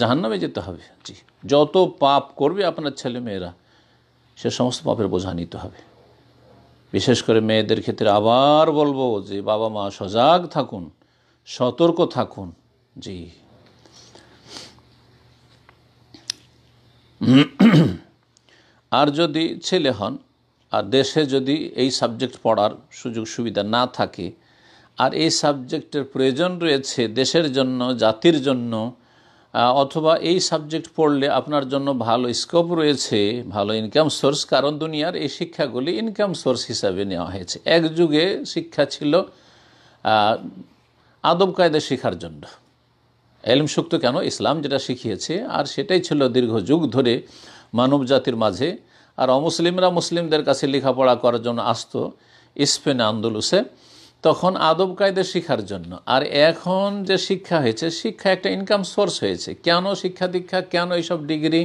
জাহান্নামে যেতে হবে। জি, যত পাপ করবে আপনার ছেলে মেয়েরা সে সমস্ত পাপের বোঝা নিতে হবে। বিশেষ করে মেয়েদের ক্ষেত্রে আবার বলবো যে বাবা মা সজাগ থাকুন, সতর্ক থাকুন। জি, আর যদি ছেলে হন আর দেশে যদি এই সাবজেক্ট পড়ার সুযোগ সুবিধা না থাকে আর এই সাবজেক্টের প্রয়োজন রয়েছে দেশের জন্য, জাতির জন্য, অথবা এই সাবজেক্ট পড়লে আপনার জন্য ভালো স্কোপ রয়েছে, ভালো ইনকাম সোর্স, কারণ দুনিয়ার এই শিক্ষাগুলি ইনকাম সোর্স হিসাবে নেওয়া হয়েছে। এক যুগে শিক্ষা ছিল আদব কায়দা শেখার জন্য, এলম সুক্ত কেন ইসলাম যেটা শিখিয়েছে, আর সেটাই ছিল দীর্ঘ যুগ ধরে মানব জাতির মাঝে। আর অমুসলিমরা মুসলিমদের কাছে লেখাপড়া করার জন্য আসতো স্পেন আন্দোলুসে, তখন আদব কায়দা শিক্ষার জন্য। আর এখন যে শিক্ষা হয়েছে, শিক্ষা একটা ইনকাম সোর্স হয়েছে। কেন শিক্ষা দীক্ষা, কেন এইসব ডিগ্রি,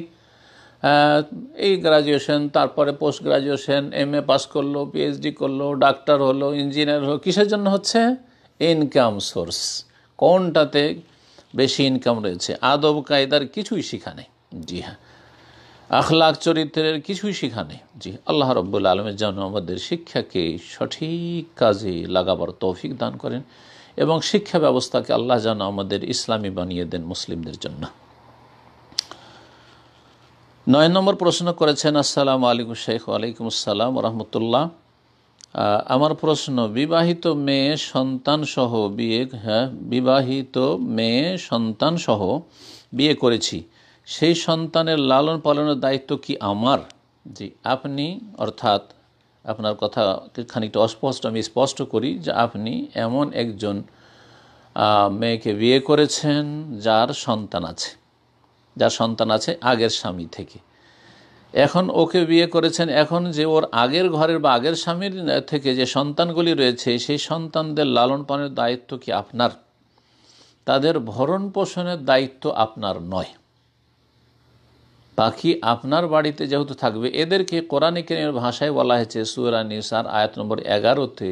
এই গ্রাজুয়েশন, তারপরে পোস্ট গ্রাজুয়েশন, MA পাস করলো, PhD করলো, ডাক্তার হলো, ইঞ্জিনিয়ার হলো, কিসের জন্য হচ্ছে? Income source. কোনটাতে বেশি ইনকাম রয়েছে? আদব কায়দার কিছুই শিখা নেই। জি হ্যাঁ, আখলাক চরিত্রের কিছুই শিখা নেই। জি, আল্লাহ রাব্বুল আলামিন যেন আমাদের শিক্ষাকে সঠিক কাজে লাগাবার তৌফিক দান করেন এবং শিক্ষা ব্যবস্থাকে আল্লাহ যেন আমাদের ইসলামী বানিয়ে দেন মুসলিমদের জন্য। 9 নম্বর প্রশ্ন করেছেন, আসসালামু আলাইকুম শেখ। ওয়ালাইকুম আসসালাম রহমতুল্লাহ। আমার প্রশ্ন, বিবাহিত মেয়ে সন্তান সহ বিয়ে করেছি, সেই সন্তানের লালন পালনের দায়িত্ব কি আমার? জি, আপনি, অর্থাৎ আপনার কথা খানিকটা অস্পষ্ট, আমি স্পষ্ট করি যে আপনি এমন একজন মেয়েকে বিয়ে করেছেন যার সন্তান আছে আগের স্বামী থেকে। এখন ওকে বিয়ে করেছেন, এখন যে ওর আগের ঘরের বা আগের স্বামীর থেকে যে সন্তানগুলি রয়েছে সেই সন্তানদের লালন পালনের দায়িত্ব কি আপনার? তাদের ভরণ পোষণের দায়িত্ব আপনার নয়। বাকি আপনার বাড়িতে যেহেতু থাকবে, এদেরকে কোরআন কারীমের ভাষায় বলা হয়েছে সূরা নিসার আয়াত নম্বর 11-তে,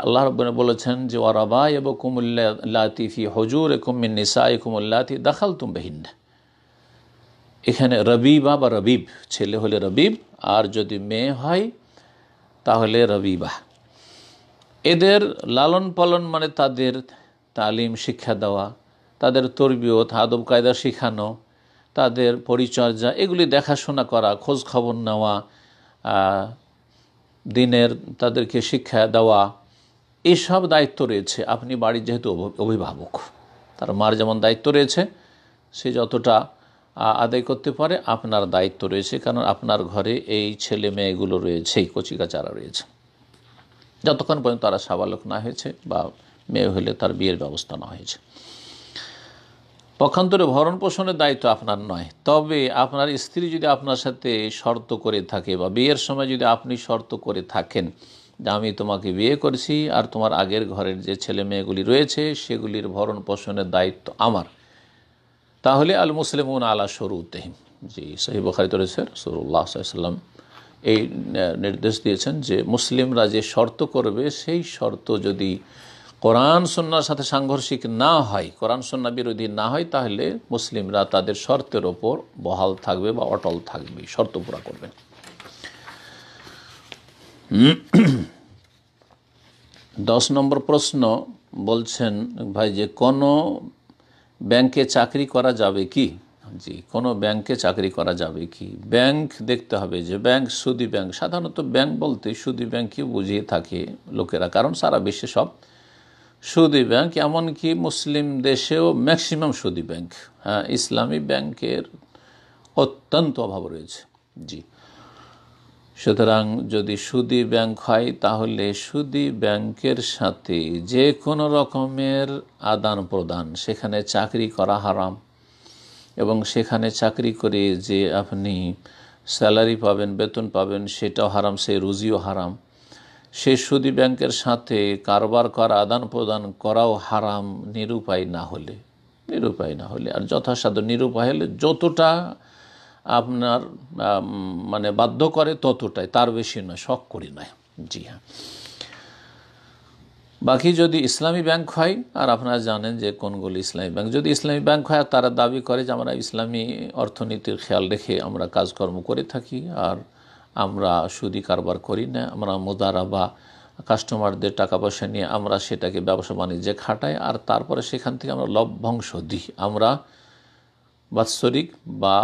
আল্লাহ রাব্বুল বলেছেন যে ওয়ারাবাইবুকুম আল্লাতী ফি হুজুরিকুম মিন নিসাইকুম আল্লাতী দাখালতুম বিহিন্না। এখানে রবিবা বা রবিব, ছেলে হলে রবিব আর যদি মেয়ে হয় তাহলে রবিবা। এদের লালন পালন মানে তাদের তালিম শিক্ষা দেওয়া, তাদের তরবিয়ত আদব কায়দা শেখানো, তাদের পরিচর্যা, এগুলি দেখাশোনা করা, খোঁজ খবর নেওয়া, দিনের তাদেরকে শিক্ষা দেওয়া, এসব দায়িত্ব রয়েছে। আপনি বাড়ির যেহেতু অভিভাবক, তার মার যেমন দায়িত্ব রয়েছে সে যতটা আদায় করতে পারে আপনার দায়িত্ব রয়েছে, কারণ আপনার ঘরে এই ছেলে মেয়েগুলো রয়েছে, এই কচিকাচারা রয়েছে, যতক্ষণ পর্যন্ত তারা সাবালক না হয়েছে বা মেয়ে হলে তার বিয়ের ব্যবস্থা না হয়েছে। পক্ষান্তরে ভরণ পোষণের দায়িত্ব আপনার নয়। তবে আপনার স্ত্রী যদি আপনার সাথে শর্ত করে থাকে বা বিয়ের সময় যদি আপনি শর্ত করে থাকেন যে আমি তোমাকে বিয়ে করেছি আর তোমার আগের ঘরের যে ছেলে মেয়েগুলি রয়েছে সেগুলির ভরণ পোষণের দায়িত্ব আমার, তাহলে আল মুসলিমুন আলা শুরুতিহিম। জি, সহিহ বুখারীতে রয়েছে রাসূলুল্লাহ সাল্লাল্লাহু আলাইহি ওয়াসাল্লাম এই নির্দেশ দিয়েছেন যে মুসলিমরা যে শর্ত করবে সেই শর্ত যদি কোরআন সুন্নাহর সাথে সাংঘর্ষিক না হয়, কোরআন সুন্নাহ বিরোধী না হয়, তাহলে মুসলিমরা তাদের শর্তের ওপর বহাল থাকবে বা অটল থাকবে, শর্ত পুরা করবে। 10 নম্বর প্রশ্ন বলছেন ভাই যে কোনো ব্যাংকে চাকরি করা যাবে কি? জি, কোনো ব্যাংকে চাকরি করা যাবে কি? ব্যাংক দেখতে হবে যে ব্যাংক সুদি ব্যাংক, সাধারণত ব্যাংক বলতে সুদি ব্যাংকই বুঝিয়ে থাকে লোকেরা, কারণ সারা বিশ্বে সব সুদি ব্যাংক, এমনকি মুসলিম দেশেও ম্যাক্সিমাম সুদি ব্যাংক। হ্যাঁ, ইসলামী ব্যাংকের অত্যন্ত অভাব রয়েছে। জি, সুতরাং যদি সুদি ব্যাংক হয় তাহলে সুদি ব্যাংকের সাথে যে কোনো রকমের আদান প্রদান, সেখানে চাকরি করা হারাম, এবং সেখানে চাকরি করে যে আপনি স্যালারি পাবেন, বেতন পাবেন, সেটাও হারাম, সেই রুজিও হারাম। সেই সুদি ব্যাংকের সাথে কারবার করা, আদান প্রদান করাও হারাম নিরুপায় না হলে। আর যথাসাধ্য নিরুপায় হলে যতটা আপনার মানে বাধ্য করে ততটাই, তার বেশি নয়, শখ করি নয়। জি হ্যাঁ, বাকি যদি ইসলামী ব্যাংক হয়, আর আপনারা জানেন যে কোনগুলি ইসলামী ব্যাংক, যদি ইসলামী ব্যাংক হয় তারা দাবি করে যে আমরা ইসলামী অর্থনীতির খেয়াল রেখে আমরা কাজকর্ম করে থাকি আর আমরা সুদি কারবার করি না, আমরা মুদারাবা কাস্টমারদের টাকা পয়সা নিয়ে আমরা সেটাকে ব্যবসা বাণিজ্যে খাটাই, আর তারপরে সেখান থেকে আমরা লভ্যাংশ দিই, আমরা বাৎসরিক বা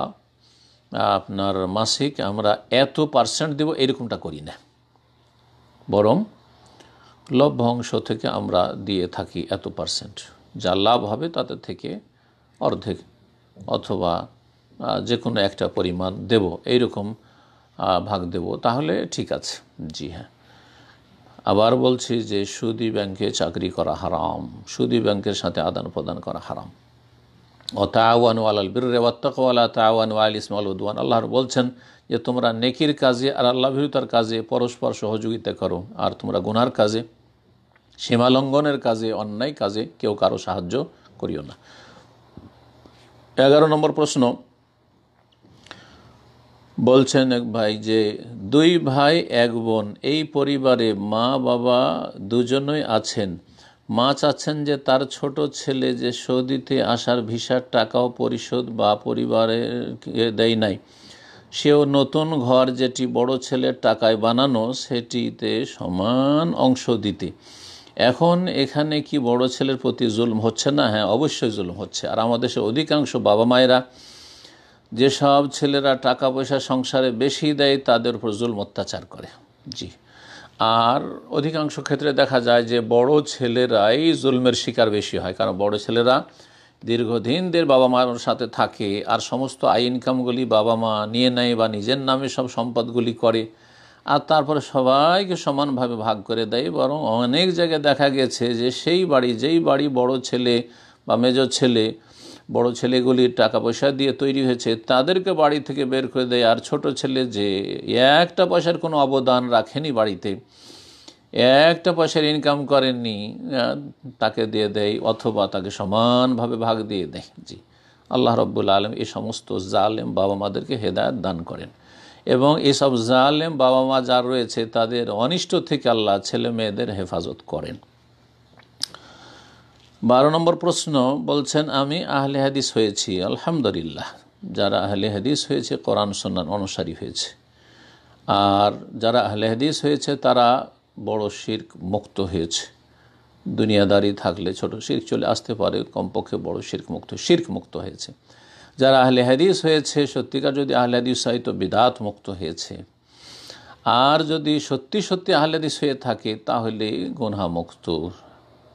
আপনার মাসিক আমরা এত % দেব এরকমটা করি না, বরং লভ্যাংশ থেকে আমরা দিয়ে থাকি এত %, যা লাভ হবে তাদের থেকে অর্ধেক অথবা যে কোনো একটা পরিমাণ দেব, এইরকম ভাগ দেব, তাহলে ঠিক আছে। জি হ্যাঁ, আবার বলছি যে সুদি ব্যাংকে চাকরি করা হারাম, সুদি ব্যাংকের সাথে আদান প্রদান করা হারাম। ওয়াতাআওয়ানু আলাল বিররি ওয়াত্তাকওয়া ওয়ালা তাআওয়ানু আলাল ইসমি ওয়াল উদওয়ান। আল্লাহ বলছেন যে তোমরা নেকির কাজে আর আল্লাহ ভীরুতার কাজে পরস্পর সহযোগিতা করো, আর তোমরা গুনার কাজে, সীমালঙ্ঘনের কাজে, অন্যায় কাজে কেউ কারো সাহায্য করিও না। 11 নম্বর প্রশ্ন বলছেন এক ভাই যে 2 ভাই 1 বোন, এই পরিবারে মা বাবা দুজনই আছেন। মা চাচ্ছেন যে তার ছোট ছেলে যে সৌদিতে আসার ভিসার টাকাও পরিশোধ বা পরিবারের দেয় নাই, সেও নতুন ঘর যেটি বড় ছেলের টাকায় বানানো সেটিতে সমান অংশ দিতে। এখন এখানে কি বড় ছেলের প্রতি জুলম হচ্ছে না? হ্যাঁ, অবশ্যই জুলম হচ্ছে। আর আমাদের দেশে অধিকাংশ বাবা মায়েরা যেসব ছেলেরা টাকা পয়সা সংসারে বেশি দেয় তাদের উপর জুলম অত্যাচার করে। জি, আর অধিকাংশ ক্ষেত্রে দেখা যায় যে বড় ছেলেরাই জুলমের শিকার বেশি হয়, কারণ বড় ছেলেরা দীর্ঘদিন বাবা মার সাথে থাকে আর সমস্ত আয় ইনকামগুলি বাবা মা নিয়ে নেয় বা নিজের নামে সব সম্পদগুলি করে, আর তারপরে সবাইকে সমানভাবে ভাগ করে দেয়। বরং অনেক জায়গায় দেখা গেছে যে যেই বাড়ি বড় ছেলে বা মেজর ছেলে, বড় ছেলেগুলির টাকা পয়সা দিয়ে তৈরি হয়েছে, তাদেরকে বাড়ি থেকে বের করে দেয়, আর ছোট ছেলে যে একটা পয়সার কোনো অবদান রাখেনি বাড়িতে, একটা পয়সার ইনকাম করেননি, তাকে দিয়ে দেয় অথবা তাকে সমানভাবে ভাগ দিয়ে দেয়। জি, আল্লাহ রাব্বুল আলামিন এই সমস্ত জালেম বাবা মাদেরকে হেদায়েত দান করেন, এবং এসব জালেম বাবা মা যার রয়েছে তাদের অনিষ্ট থেকে আল্লাহ ছেলে মেয়েদের হেফাজত করেন। 12 নম্বর প্রশ্ন বলছেন আমি আহলে হাদিস হয়েছি, আলহামদুলিল্লাহ। যারা আহলে হাদিস হয়েছে কোরআন সুন্নাহর অনুসারী হয়েছে, আর যারা আহলে হাদিস হয়েছে তারা বড় শিরক মুক্ত হয়েছে। দুনিয়াদারি থাকলে ছোট শিরক চলে আসতে পারে, কমপক্ষে বড় শিরক মুক্ত হয়েছে। যারা আহলে হাদিস হয়েছে সত্যিকার যদি আহলে হাদিস হয় তো বিদআত মুক্ত হয়েছে, আর যদি সত্যি সত্যি আহলে হাদিস হয়ে থাকে তাহলে গুনাহ মুক্ত।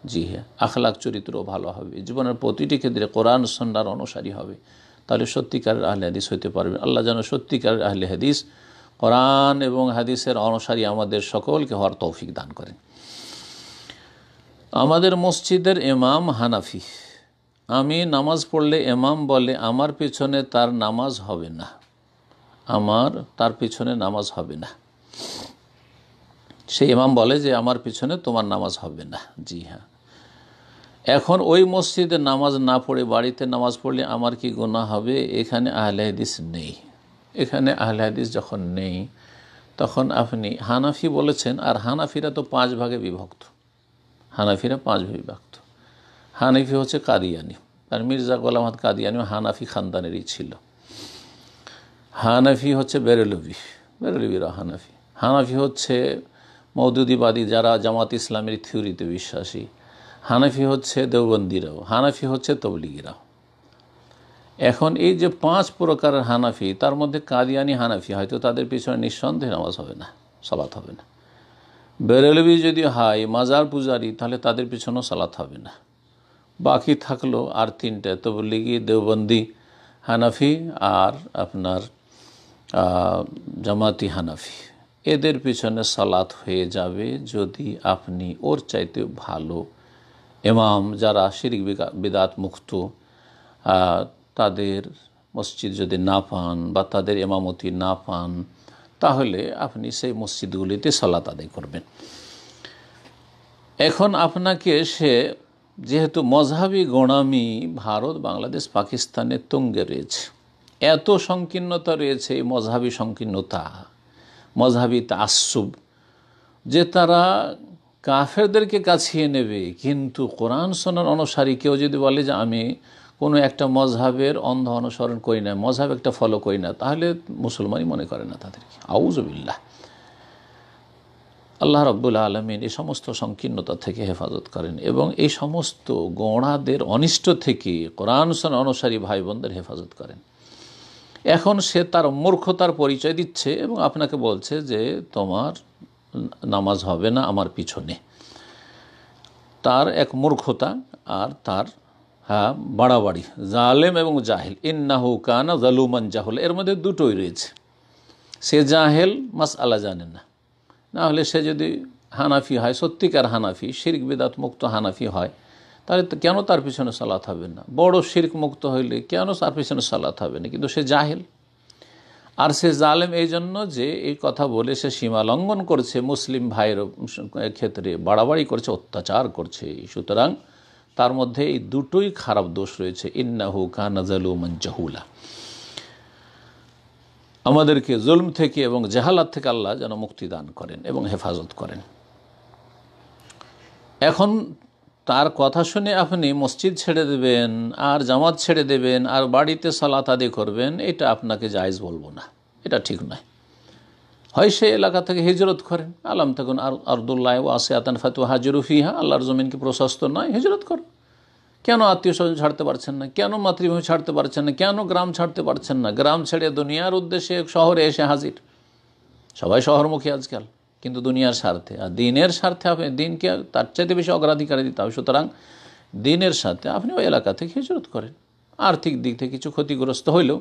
জি হ্যাঁ, আখলাক চরিত্রও ভালো হবে, জীবনের প্রতিটি ক্ষেত্রে কোরআন সুন্নাহর অনুসারী হবে, তাহলে সত্যিকারের আহলে হাদিস হতে পারবে। আল্লাহ যেন সত্যিকারের আহলে হাদিস, কোরআন এবং হাদিসের অনুসারী আমাদের সকলকে হওয়ার তৌফিক দান করেন। আমাদের মসজিদের ইমাম হানাফি, আমি নামাজ পড়লে ইমাম বলে আমার পিছনে তার নামাজ হবে না, তার পিছনে নামাজ হবে না। সেই ইমাম বলে যে আমার পিছনে তোমার নামাজ হবে না। জি হ্যাঁ, এখন ওই মসজিদে নামাজ না পড়ে বাড়িতে নামাজ পড়লে আমার কি গুনাহ হবে? এখানে আহলে হাদিস নেই। এখানে আহলে হাদিস যখন নেই তখন আপনি হানাফি বলেছেন, আর হানাফিরা তো 5 ভাগে বিভক্ত। হানাফিরা 5 ভাগে বিভক্ত। হানাফি হচ্ছে কাদিয়ানি, আর মির্জা গোলাম আহমদ কাদিয়ানিও হানাফি খানদানেরই ছিল। হানাফি হচ্ছে বেরেলভিরা হানাফি। হানাফি হচ্ছে মওদুদিবাদী, যারা জামাত ইসলামের থিওরিতে বিশ্বাসী। হানাফি হচ্ছে দেওবন্দিরাও, হানাফি হচ্ছে তবলিগিরাও। এখন এই যে 5 প্রকারের হানাফি, তার মধ্যে কাদিয়ানি হানাফি হয়তো তাদের পিছনে নিঃসন্দেহে নামাজ হবে না, সালাত হবে না। বেরেলভি যদি হয় মাজার পূজারি, তাহলে তাদের পিছনেও সালাত হবে না। বাকি থাকলো আর 3টে, তবলিগি, দেওবন্দি হানাফি আর আপনার জামাতি হানাফি। এদের পিছনে সালাত হয়ে যাবে যদি আপনি ওর চাইতে ভালো ইমাম, যারা শিরক বিদআত মুক্ত, তাদের মসজিদ যদি না পান বা তাদের ইমামতি না পান, তাহলে আপনি সেই মসজিদগুলিতে সালাত আদায় করবেন। এখন আপনাকে সে যেহেতু মজহাবি গোঁড়ামি ভারত, বাংলাদেশ, পাকিস্তানে তুঙ্গে রয়েছে, এত সংকীর্ণতা রয়েছে, এই মজহাবি সংকীর্ণতা, মজহাবি তাআসসুব, যে তারা কাফেরদেরকে কাছিয়ে নেবে। কিন্তু কোরআন সুন্নাহর অনুসারী কেউ যদি বলে যে আমি কোনো একটা মজহাবের অন্ধ অনুসরণ করি না, মজহাব একটা ফলো করি না, তাহলে মুসলমানই মনে করে না তাদেরকে। আউযুবিল্লাহ। আল্লাহ রাব্বুল আলামিন এই সমস্ত সংকীর্ণতা থেকে হেফাজত করেন এবং এই সমস্ত গোঁড়াদের অনিষ্ট থেকে কোরআন সুন্নাহ অনুসারী ভাই বোনদের হেফাজত করেন। এখন সে তার মূর্খতার পরিচয় দিচ্ছে এবং আপনাকে বলছে যে তোমার নামাজ হবে না আমার পিছনে। তার এক মূর্খতা আর তার বাড়াবাড়ি, জালেম এবং জাহেল। ইন্নাহু কানা যালুমান জাহুল, এর মধ্যে দুটোই রয়েছে। সে জাহেল, মাসআলা জানে না। না হলে সে যদি হানাফি হয়, সত্যিকার হানাফি, শিরক বিদআত মুক্ত হানাফি হয়, তাহলে কেন তার পিছনে সালাত হবে না? বড় শিরক মুক্ত হইলে কেন তার পিছনে সালাত হবে না? কিন্তু সে জাহেল আর সে জালেম এই জন্য যে এই কথা বলে সে সীমা লঙ্ঘন করছে, মুসলিম ভাইয়ের ক্ষেত্রে বাড়াবাড়ি করছে, অত্যাচার করছে। সুতরাং তার মধ্যে এই দুটোই খারাপ দোষ রয়েছে। ইন্নাহু কানা যালুমান জাহুলা। আমাদেরকে জুলম থেকে এবং জাহালাত থেকে আল্লাহ যেন মুক্তি দান করেন এবং হেফাজত করেন। এখন তার কথা শুনে আপনি মসজিদ ছেড়ে দেবেন আর জামাত ছেড়ে দেবেন আর বাড়িতে সালাত আদায় করবেন, এটা আপনাকে জায়েজ বলবো না, এটা ঠিক নয়। হয় সে এলাকা থেকে হিজরত করেন, আলাম থাকুন আরদুল্লাহ ওয়াসিআতান ফাতুহাজিরু ফিহা, আল্লাহর জমিন কি প্রশস্ত নয়? হিজরত করুন। কেন আত্মীয় স্বজন ছাড়তে পারছেন না? কেন মাতৃভূমি ছাড়তে পারছেন না? কেন গ্রাম ছাড়তে পারছেন না? গ্রাম ছেড়ে দুনিয়ার উদ্দেশ্যে শহরে এসে হাজির। সবাই শহরমুখী আজকাল, কিন্তু দুনিয়ার স্বার্থে আর দিনের স্বার্থে আপনি দিনকে তার চাইতে বেশি অগ্রাধিকার দিতে হবে। সুতরাং দিনের সাথে আপনি ওই এলাকা থেকে হিজরত করেন। আর্থিক দিক থেকে কিছু ক্ষতিগ্রস্ত হইলেও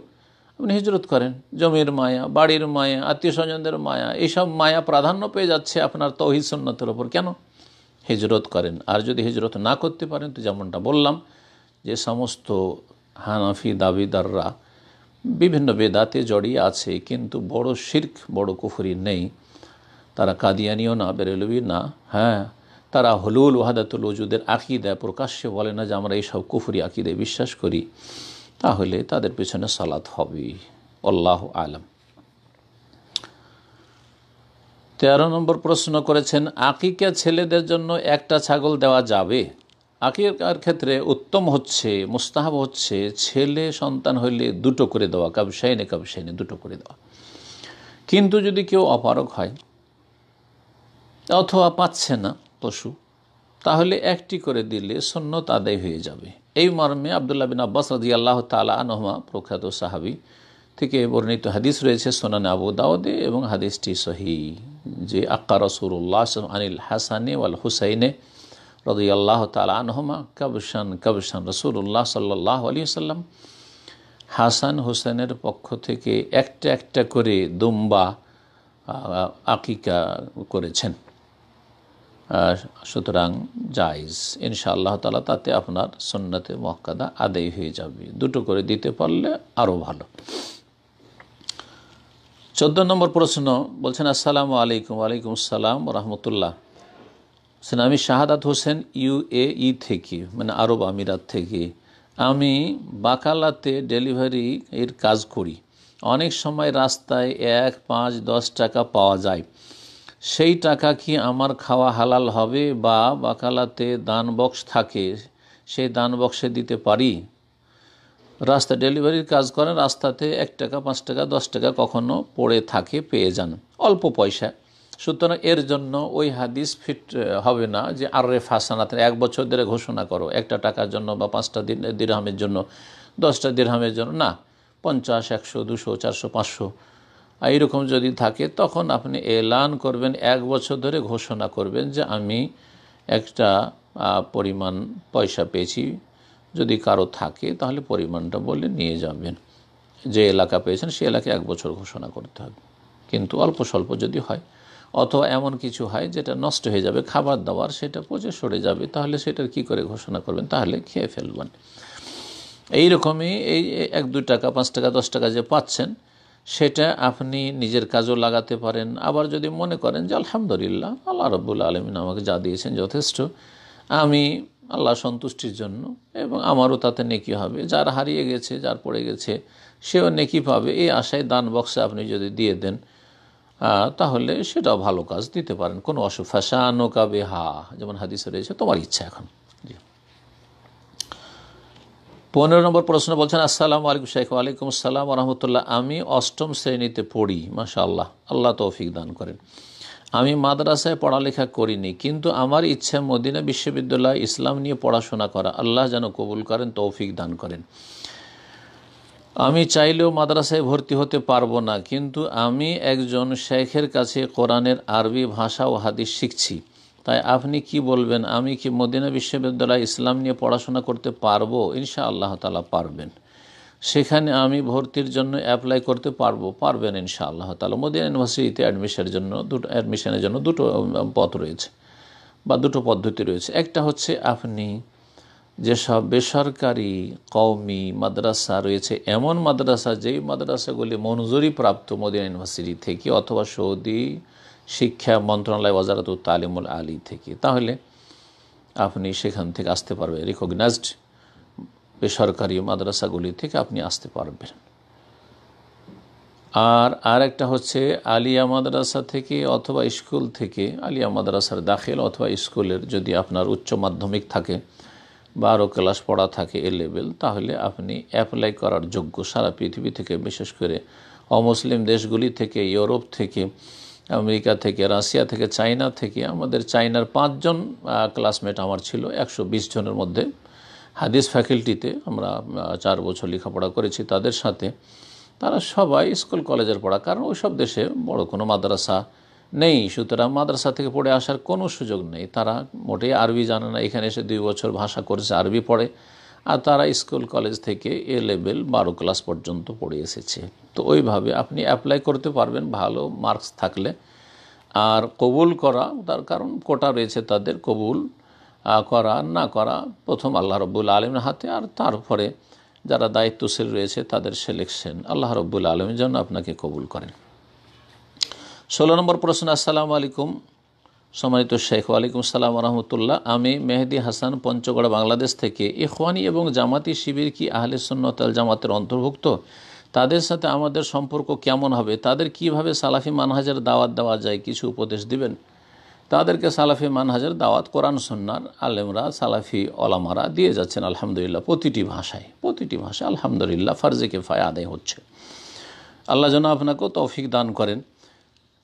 আপনি হিজরত করেন। জমির মায়া, বাড়ির মায়া, আত্মীয় স্বজনদের মায়া, এইসব মায়া প্রাধান্য পেয়ে যাচ্ছে আপনার তাওহীদ সুন্নাতের ওপর, কেন হিজরত করেন। আর যদি হিজরত না করতে পারেন, তো যেমনটা বললাম যে সমস্ত হানাফি দাবিদাররা বিভিন্ন বেদাতে জড়িয়ে আছে কিন্তু বড় শিরক, বড় কুফরি নেই। তারা কাদিয়ানিও না, বেরেলভি না, তারা হুলুল ওয়াহদাতুল ওজুদের আকীদায় প্রকাশ্যে বলে না যে আমরা এইসব কুফরি আকীদায় বিশ্বাস করি, তাহলে তাদের পেছনে সালাত হবে। আল্লাহু আলাম। 13 নম্বর প্রশ্ন করেছেন, আকিকা ছেলেদের জন্য একটা ছাগল দেওয়া যাবে? আকিকার ক্ষেত্রে উত্তম হচ্ছে, মুস্তাহাব হচ্ছে ছেলে সন্তান হইলে 2টো করে দেওয়া, কাবশাইনে 2টো করে দেওয়া। কিন্তু যদি কেউ অপারগ হয় অথবা পাচ্ছে না পশু, তাহলে একটি করে দিলে সুন্নত আদায় হয়ে যাবে। এই মর্মে আব্দুল্লাহ বিন আব্বাস রাদিয়াল্লাহু তাআলা আনহুমা, প্রখ্যাত সাহাবী, থেকে বর্ণিত হাদিস রয়েছে সুনানে আবু দাউদে এবং হাদিসটি সহিহ, যে আক্কা রাসূলুল্লাহ আনিল হাসানে ওয়াল হুসাইনে রাদিয়াল্লাহু তাআলা আনহুমা কাবশান রাসূলুল্লাহ সাল্লাল্লাহু আলাইহি ওয়াসাল্লাম হাসান হুসেনের পক্ষ থেকে একটা একটা করে দুম্বা আকিকা করেছেন। সুতরাং জায়েজ, ইনশাআল্লাহ তাআলা তাতে আপনার সুন্নতে মুআক্কাদা আদায় হয়ে যাবে। 2টো করে দিতে পারলে আরও ভালো। 14 নম্বর প্রশ্ন বলছেন, আসসালামু আলাইকুম। ওয়ালাইকুম আসসালাম রহমতুল্লাহ। আমি শাহাদাত হোসেন UAE থেকে, মানে আরব আমিরাত থেকে। আমি বাকালাতে ডেলিভারি এর কাজ করি। অনেক সময় রাস্তায় 1, 5, 10 টাকা পাওয়া যায়। সেই টাকা কি আমার খাওয়া হালাল হবে, বা বাকালাতে দান বক্স থাকে সেই দান বক্সে দিতে পারি? রাস্তা ডেলিভারির কাজ করেন, রাস্তাতে 1 টাকা, 5 টাকা, 10 টাকা কখনো পড়ে থাকে, পেয়ে যান, অল্প পয়সা। সুতরাং এর জন্য ওই হাদিস ফিট হবে না যে আররেফ হাসানাতের 1 বছর ধরে ঘোষণা করো, 1টা টাকার জন্য বা 5টা দিরহামের জন্য, 10টা দিরহামের জন্য না। 50, 100, 200, 400, 500 এইরকম যদি থাকে তখন আপনি এলান করবেন, 1 বছর ধরে ঘোষণা করবেন যে আমি একটা পরিমাণ পয়সা পেয়েছি। যদি কারো থাকে তাহলে পরিমাণটা বলে নিয়ে যাবেন। যে এলাকা পেয়েছেন সেই এলাকায় 1 বছর ঘোষণা করতে হবে। কিন্তু অল্প স্বল্প যদি হয়, অথবা এমন কিছু হয় যেটা নষ্ট হয়ে যাবে, খাবার দাবার সেটা পচে সরে যাবে, তাহলে সেটার কি করে ঘোষণা করবেন? তাহলে খেয়ে ফেলবেন। এইরকমই এই 1, 2 টাকা, 5 টাকা, 10 টাকা যে পাচ্ছেন সেটা আপনি নিজের কাজও লাগাতে পারেন। আবার যদি মনে করেন যে আলহামদুলিল্লাহ, আল্লাহ রাব্বুল আলামিন আমাকে যা দিয়েছেন যথেষ্ট, আমি আল্লাহ সন্তুষ্টির জন্য, এবং আমারও তাতে নেকি হবে, যার হারিয়ে গেছে, যার পড়ে গেছে সেও নেকি পাবে, এই আশায় দান বক্সে আপনি যদি দিয়ে দেন তাহলে সেটাও ভালো কাজ, দিতে পারেন, কোনো ফাশানো কাবে হা, যেমন হাদিসে রয়েছে, তোমার ইচ্ছা। এখন 15 নম্বর প্রশ্ন বলছেন, আসসালামু আলাইকুম শেখ। ওয়ালাইকুম আসসালাম রহমতুল্লাহ। আমি 8ম শ্রেণীতে পড়ি। মাশাআল্লাহ, আল্লাহ তৌফিক দান করেন। আমি মাদ্রাসায় পড়ালেখা করিনি, কিন্তু আমার ইচ্ছা মদিনা বিশ্ববিদ্যালয় ইসলাম নিয়ে পড়াশোনা করা। আল্লাহ যেন কবুল করেন, তৌফিক দান করেন। আমি চাইলেও মাদ্রাসায় ভর্তি হতে পারবো না, কিন্তু আমি একজন শেখের কাছে কোরআনের আরবি ভাষা ও হাদিস শিখছি। তাই আপনি কি বলবেন, আমি কি মদিনা বিশ্ববিদ্যালয় ইসলাম নিয়ে পড়াশোনা করতে পারবো? ইনশাআল্লাহ তাআলা পারবেন। সেখানে আমি ভর্তির জন্য অ্যাপ্লাই করতে পারবেন ইনশাআল্লাহ তাআলা। মদিনা ইউনিভার্সিটিতে অ্যাডমিশনের জন্য দুটো পথ রয়েছে, বা দুটো পদ্ধতি রয়েছে। একটা হচ্ছে আপনি যেসব বেসরকারি কওমি মাদ্রাসা রয়েছে, এমন মাদ্রাসা যেই মাদ্রাসাগুলি মঞ্জুরি প্রাপ্ত মদিনা ইউনিভার্সিটি থেকে অথবা সৌদি শিক্ষা মন্ত্রণালয় ওয়াজারাতুত তালিমুল আলী থেকে, তাহলে আপনি সেখান থেকে আসতে পারবেন। রিকগনাইজড বেসরকারি মাদ্রাসাগুলি থেকে আপনি আসতে পারবেন। আর একটা হচ্ছে আলিয়া মাদ্রাসা থেকে অথবা স্কুল থেকে, আলিয়া মাদ্রাসার দাখিল অথবা স্কুলের যদি আপনার উচ্চ মাধ্যমিক থাকে, 12 ক্লাস পড়া থাকে এ লেভেল, তাহলে আপনি অ্যাপ্লাই করার যোগ্য। সারা পৃথিবী থেকে, বিশেষ করে অমুসলিম দেশগুলি থেকে, ইউরোপ থেকে, আমেরিকা থেকে, রাশিয়া থেকে, চায়না থেকে, আমাদের চায়নার 5 জন ক্লাসমেট আমার ছিল 120 জনের মধ্যে। হাদিস ফ্যাকাল্টিতে আমরা 4 বছর লেখাপড়া করেছি তাদের সাথে। তারা সবাই স্কুল কলেজের পড়া, কারণ ওই সব দেশে বড় কোনো মাদ্রাসা নেই, সুতরাং মাদ্রাসা থেকে পড়ে আসার কোনো সুযোগ নেই। তারা মোটেই আরবি জানে না, এখানে এসে 2 বছর ভাষা করেছে, আরবি পড়ে, আর তারা স্কুল কলেজ থেকে এ লেভেল 12 ক্লাস পর্যন্ত পড়ে এসেছে। তো ওইভাবে আপনি অ্যাপ্লাই করতে পারবেন ভালো মার্কস থাকলে। আর কবুল করা, তার কারণ কোটা রয়েছে তাদের, কবুল করা না করা প্রথম আল্লাহ রাব্বুল আলামিনের হাতে, আর তারপরে যারা দায়িত্বশীল রয়েছে তাদের সিলেকশন। আল্লাহ রাব্বুল আলামিন যেন আপনাকে কবুল করেন। 16 নম্বর প্রশ্ন, আসসালামু আলাইকুম সম্মানিত শেখ। ওয়ালাইকুম আসসালাম রহমতুল্লাহ। আমি মেহেদি হাসান, পঞ্চগড়, বাংলাদেশ থেকে। ইখওয়ানি এবং জামাতি শিবির কি আহলে সুন্নাত ওয়াল জামাতের অন্তর্ভুক্ত? তাদের সাথে আমাদের সম্পর্ক কেমন হবে? তাদের কিভাবে সালাফি মানহাজের দাওয়াত দেওয়া যায়, কিছু উপদেশ দিবেন? তাদেরকে সালাফি মানহাজের দাওয়াত কোরআন সুন্নাহর আলেমরা, সালাফি ওলামারা দিয়ে যাচ্ছেন আলহামদুলিল্লাহ, প্রতিটি ভাষায় আলহামদুলিল্লাহ ফারজে কিফায়া আদায় হচ্ছে। আল্লাহ যেন আপনাকেও তৌফিক দান করেন।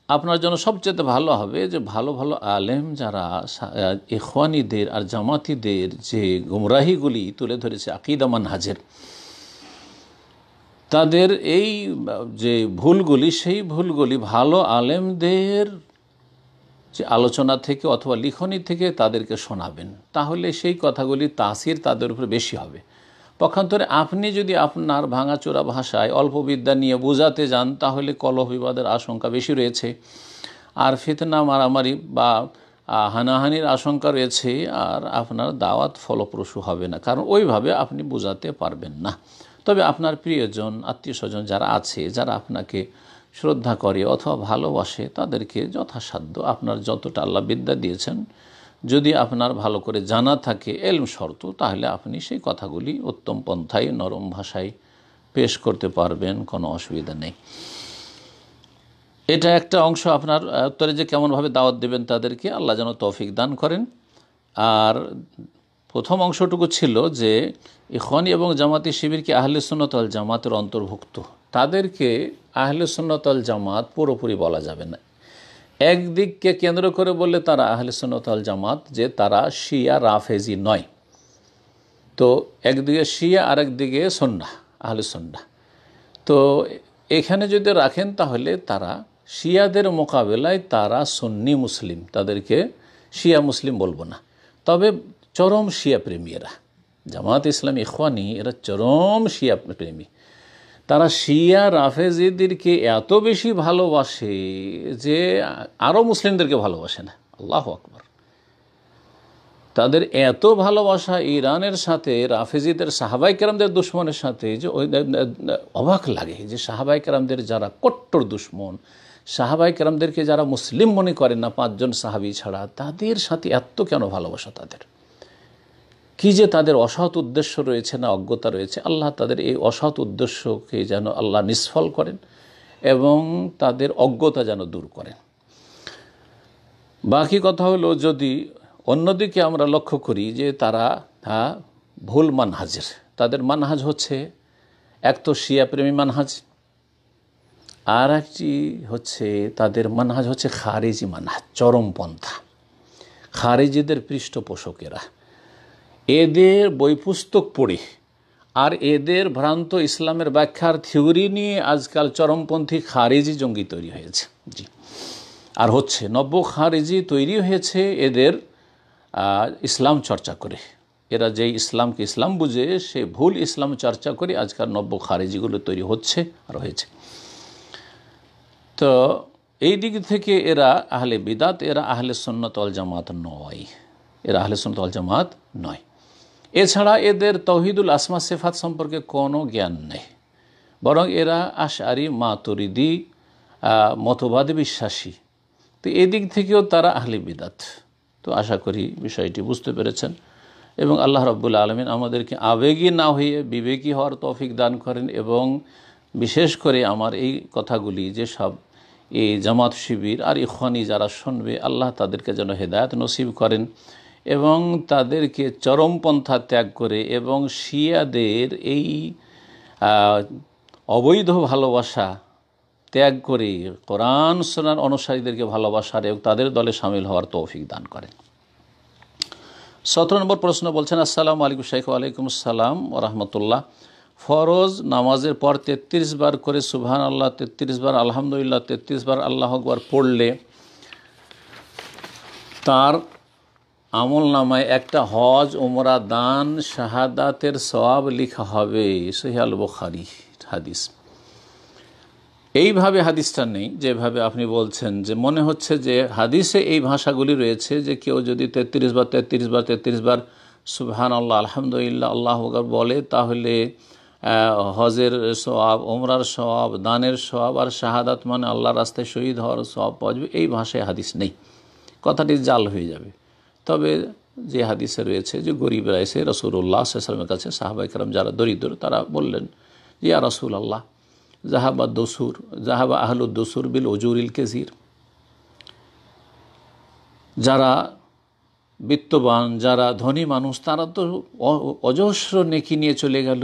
আপনার জন্য সবচেয়ে ভালো হবে যে ভালো ভালো আলেম যারা ইখওয়ানিদের আর জামাতিদের যে গুমরাহিগুলি তুলে ধরেছে আকীদা মানহাজের, তাদের এই যে ভুলগুলি, সেই ভুলগুলি ভালো আলেমদের যে আলোচনা থেকে অথবা লিখনি থেকে তাদেরকে শোনাবেন, তাহলে সেই কথাগুলি তাসির তাদের উপরে বেশি হবে। পক্ষান্তরে আপনি যদি আপনার ভাঙাচোরা ভাষায় অল্প বিদ্যা নিয়ে বোঝাতে যান, তাহলে কলহ বিবাদের আশঙ্কা বেশি রয়েছে, আর ফিতনা মারামারি বা হানাহানির আশঙ্কা রয়েছে, আর আপনার দাওয়াত ফলপ্রসূ হবে না, কারণ ওইভাবে আপনি বোঝাতে পারবেন না। তবে আপনার প্রিয়জন, আত্মীয় স্বজন যারা আছে, যারা আপনাকে শ্রদ্ধা করে অথবা ভালোবাসে তাদেরকে যথাসাধ্য আপনার যতটা আল্লাহ বিদ্যা দিয়েছেন যদি আপনার ভালো করে জানা থাকে এলম শর্ত, তাহলে আপনি সেই কথাগুলি উত্তম পন্থায় নরম ভাষায় পেশ করতে পারবেন, কোনো অসুবিধা নেই। এটা একটা অংশ। আপনার উত্তরে যে কেমনভাবে দাওয়াত দেবেন তাদেরকে, আল্লাহ যেন তৌফিক দান করেন। আর প্রথম অংশটুকু ছিল যে ইখওয়ানি এবং জামাতি শিবির কি আহলে সুন্নাত ওয়াল জামাতের অন্তর্ভুক্ত, তাদেরকে আহলে সুন্নাত ওয়াল জামাত পুরোপুরি বলা যাবে না। একদিককে কেন্দ্র করে বললে তারা আহলে সুন্নাত ওয়াল জামাত, যে তারা শিয়া রাফেজি নয়। তো একদিকে শিয়া আর একদিকে সুন্নাহ, আহলে সুন্নাহ। তো এখানে যদি রাখেন তাহলে তারা শিয়াদের মোকাবেলায় তারা সুন্নি মুসলিম, তাদেরকে শিয়া মুসলিম বলবো না। তবে চরম শিয়া প্রেমী এরা, জামাত ইসলামী ইখওয়ানি এরা চরম শিয়া প্রেমী। তারা শিয়া রাফেজিদেরকে এত বেশি ভালোবাসে যে আরও মুসলিমদেরকে ভালোবাসে না। আল্লাহু আকবার। তাদের এত ভালোবাসা ইরানের সাথে রাফেজিদের সাহাবাই কেরামদের দুশ্মনের সাথে যে অবাক লাগে যে সাহাবাই কেরামদের যারা কট্টর দুশ্মন, সাহাবাই কেরামদেরকে যারা মুসলিম মনে করেন না 5 জন সাহাবি ছাড়া, তাদের সাথে এত কেন ভালোবাসা? তাদের কি যে তাদের অসৎ উদ্দেশ্য রয়েছে না অজ্ঞতা রয়েছে, আল্লাহ তাদের এই অসৎ উদ্দেশ্যকে যেন আল্লাহ নিষ্ফল করেন এবং তাদের অজ্ঞতা যেন দূর করেন। বাকি কথা হলো, যদি অন্যদিকে আমরা লক্ষ্য করি যে তারা ভুল মানহাজের, তাদের মানহাজ হচ্ছে এক তো শিয়া প্রেমী মানহাজ, আর একটি হচ্ছে তাদের মানহাজ হচ্ছে খারিজি মানহাজ, চরমপন্থা। খারিজিদের পৃষ্ঠপোষকেরা এদের বই পুস্তক পড়ে আর এদের ভ্রান্ত ইসলামের ব্যাখ্যার থিওরি নিয়ে আজকাল চরমপন্থী খারিজি জঙ্গি তৈরি হয়েছে। জি, আর হচ্ছে নব্য খারিজি তৈরি হয়েছে এদের ইসলাম চর্চা করে। এরা যেই ইসলামকে ইসলাম বুঝে সে ভুল ইসলাম চর্চা করে আজকাল নব্য খারিজিগুলো তৈরি হচ্ছে আর হয়েছে। তো এই দিক থেকে এরা আহলে বিদাত, এরা আহলে সুন্নাত ওয়াল জামাত নয়, এরা আহলে সুন্নাত ওয়াল জামাত নয়। এছাড়া এদের তাওহীদুল আসমা সিফাত সম্পর্কে কোনো জ্ঞান নেই, বরং এরা আশআরি মাতুরিদি মতবাদে বিশ্বাসী। তো এদিক থেকেও তারা আহলে বিদাত। তো আশা করি বিষয়টি বুঝতে পেরেছেন এবং আল্লাহ রাব্বুল আলামিন আমাদেরকে আবেগী না হয়ে বিবেকী হওয়ার তৌফিক দান করেন এবং বিশেষ করে আমার এই কথাগুলি যে সব এই জামাত শিবির আর ইখওয়ানি যারা শুনবে, আল্লাহ তাদেরকে যেন হেদায়েত নসিব করেন এবং তাদেরকে চরমপন্থা ত্যাগ করে এবং শিয়াদের এই অবৈধ ভালোবাসা ত্যাগ করে কোরআন সুন্নাহর অনুসারীদেরকে ভালোবাসার এবং তাদের দলে শামিল হওয়ার তৌফিক দান করেন। 17 নম্বর প্রশ্ন বলছেন, আসসালামু আলাইকুম শাইখ। ওয়ালাইকুম আসসালাম ওয়া রাহমাতুল্লাহ। ফরজ নামাজের পর 33 বার করে সুবহানাল্লাহ, 33 বার আলহামদুলিল্লাহ, 33 বার আল্লাহু আকবার পড়লে তার আমল নামায় একটা হজ, উমরা, দান, শাহাদাতের সওয়াব লেখা হবে। সহিহ আল বুখারী হাদিস। এইভাবে হাদিসটা নেই যেভাবে আপনি বলছেন, যে মনে হচ্ছে যে হাদিসে এই ভাষাগুলি রয়েছে যে কেউ যদি 33 বার সুবহানাল্লাহ, আলহামদুলিল্লাহ, আল্লাহু আকবার বলে তাহলে হজের সওয়াব, উমরার সওয়াব, দানের সওয়াব আর শাহাদাত মানে আল্লাহর রাস্তায় শহীদ হওয়ার সওয়াব পাওয়া যাবে। এই ভাষায় হাদিস নেই, কথাটি জাল হয়ে যাবে। তবে যে হাদিসে রয়েছে যে গরিবরা এসে রাসূলুল্লাহ সাল্লাল্লাহু আলাইহি ওয়াসাল্লামের কাছে, সাহাবায়ে কেরাম যারা দরিদ্র তারা বললেন, ইয়া রাসূলুল্লাহ, জাহাবা আহলুদ দুসুর বিল উজুরিল কাসীর, যারা বিত্তবান, যারা ধনী মানুষ তারা তো অজস্র নেকি নিয়ে চলে গেল,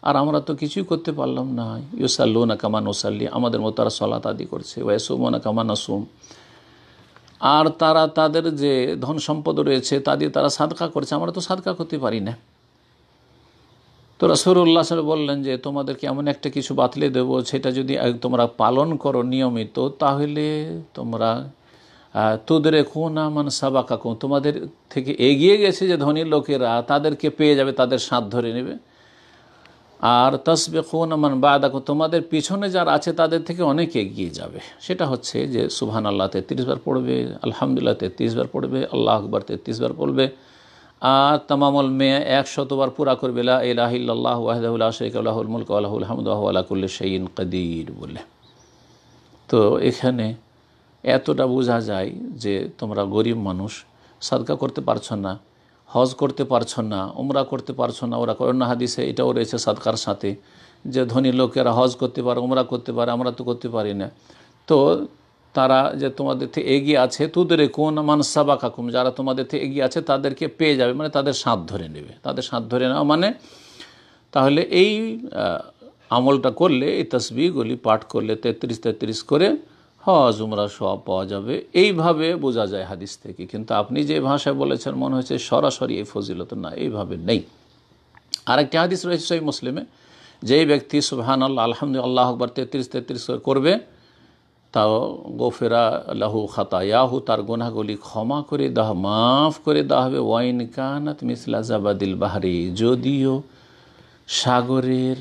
আর আমরা তো কিছুই করতে পারলাম না। ইউসাল্লুনা কামা নুসাল্লি, আমাদের মতো তারা সালাত আদি করছে, ওয়ায়াসুমুনা কামা নাসুম, আর তারা তাদের যে ধন সম্পদ রয়েছে তা দিয়ে তারা সাদকা করছে, আমরা তো সাদকা করতে পারি না। তো রাসূলুল্লাহ সাল্লাল্লাহু আলাইহি ওয়াসাল্লাম বললেন যে তোমাদেরকে এমন একটা কিছু বাতলে দেবো, সেটা যদি তোমরা পালন করো নিয়মিত, তাহলে তোমরা তুদরিকুনা মান সাবাকাকুম, তোমাদের থেকে এগিয়ে গেছে যে ধনী লোকেরা, তাদেরকে পেয়ে যাবে, তাদের সাথ ধরে নেবে। আর তাসবিকুনা মান বাদাকুম, তোমাদের পিছনে যারা আছে তাদের থেকে অনেক এগিয়ে যাবে। সেটা হচ্ছে যে সুবহানাল্লাহ 33 বার পড়বে, আলহামদুলিল্লাহ 33 বার পড়বে, আল্লাহু আকবার 33 বার পড়বে, আর তামামুল মিয়া 100 বার পুরা করবে, লা ইলাহা ইল্লাল্লাহু ওয়াহদাহু লা শারীকা লাহু, লাহুল মুলকু ওয়া লাহুল হামদু ওয়া হুয়া আলা কুল্লি শাইইন কাদির বলে। তো এখানে এতটা বোঝা যায় যে তোমরা গরিব মানুষ, সাদকা করতে পারছো না, হজ করতে পারছো না, উমরা করতে পারছো না। ওরা অন্য হাদিসে এটাও রয়েছে সাদকার সাথে যে ধনী লোকেরা হজ করতে পারে, উমরা করতে পারে, আমরা তো করতে পারি না। তো তারা যে তোমাদের থেকে এগিয়ে আছে, তুদের কোন মানসাবা কাকুম, যারা তোমাদের থেকে এগিয়ে আছে তাদেরকে পেয়ে যাবে, মানে তাদের সাথ ধরে নেবে। তাদের সাথ ধরে নেওয়া মানে তাহলে এই আমলটা করলে, এই তসবিহগুলি পাঠ করলে 33 করে হজ উমরা সব পাওয়া যাবে, এইভাবে বোঝা যায় হাদিস থেকে। কিন্তু আপনি যে ভাষায় বলেছেন মনে হচ্ছে সরাসরি এই ফজিলত না, এইভাবে নেই। আরেকটি হাদিস রয়েছে সহিহ মুসলিমে, যেই ব্যক্তি সুবহানাল্লাহ আলহামদুলিল্লাহ আল্লাহু আকবার 33 করবে, তাও গোফেরা লাহু খাতায়াহু, তার গুনাহগুলি ক্ষমা করে দেওয়া, মাফ করে দেওয়া হবে। ওয়াইন কানাত মিসলা জাবাদিল বাহরি, যদিও সাগরের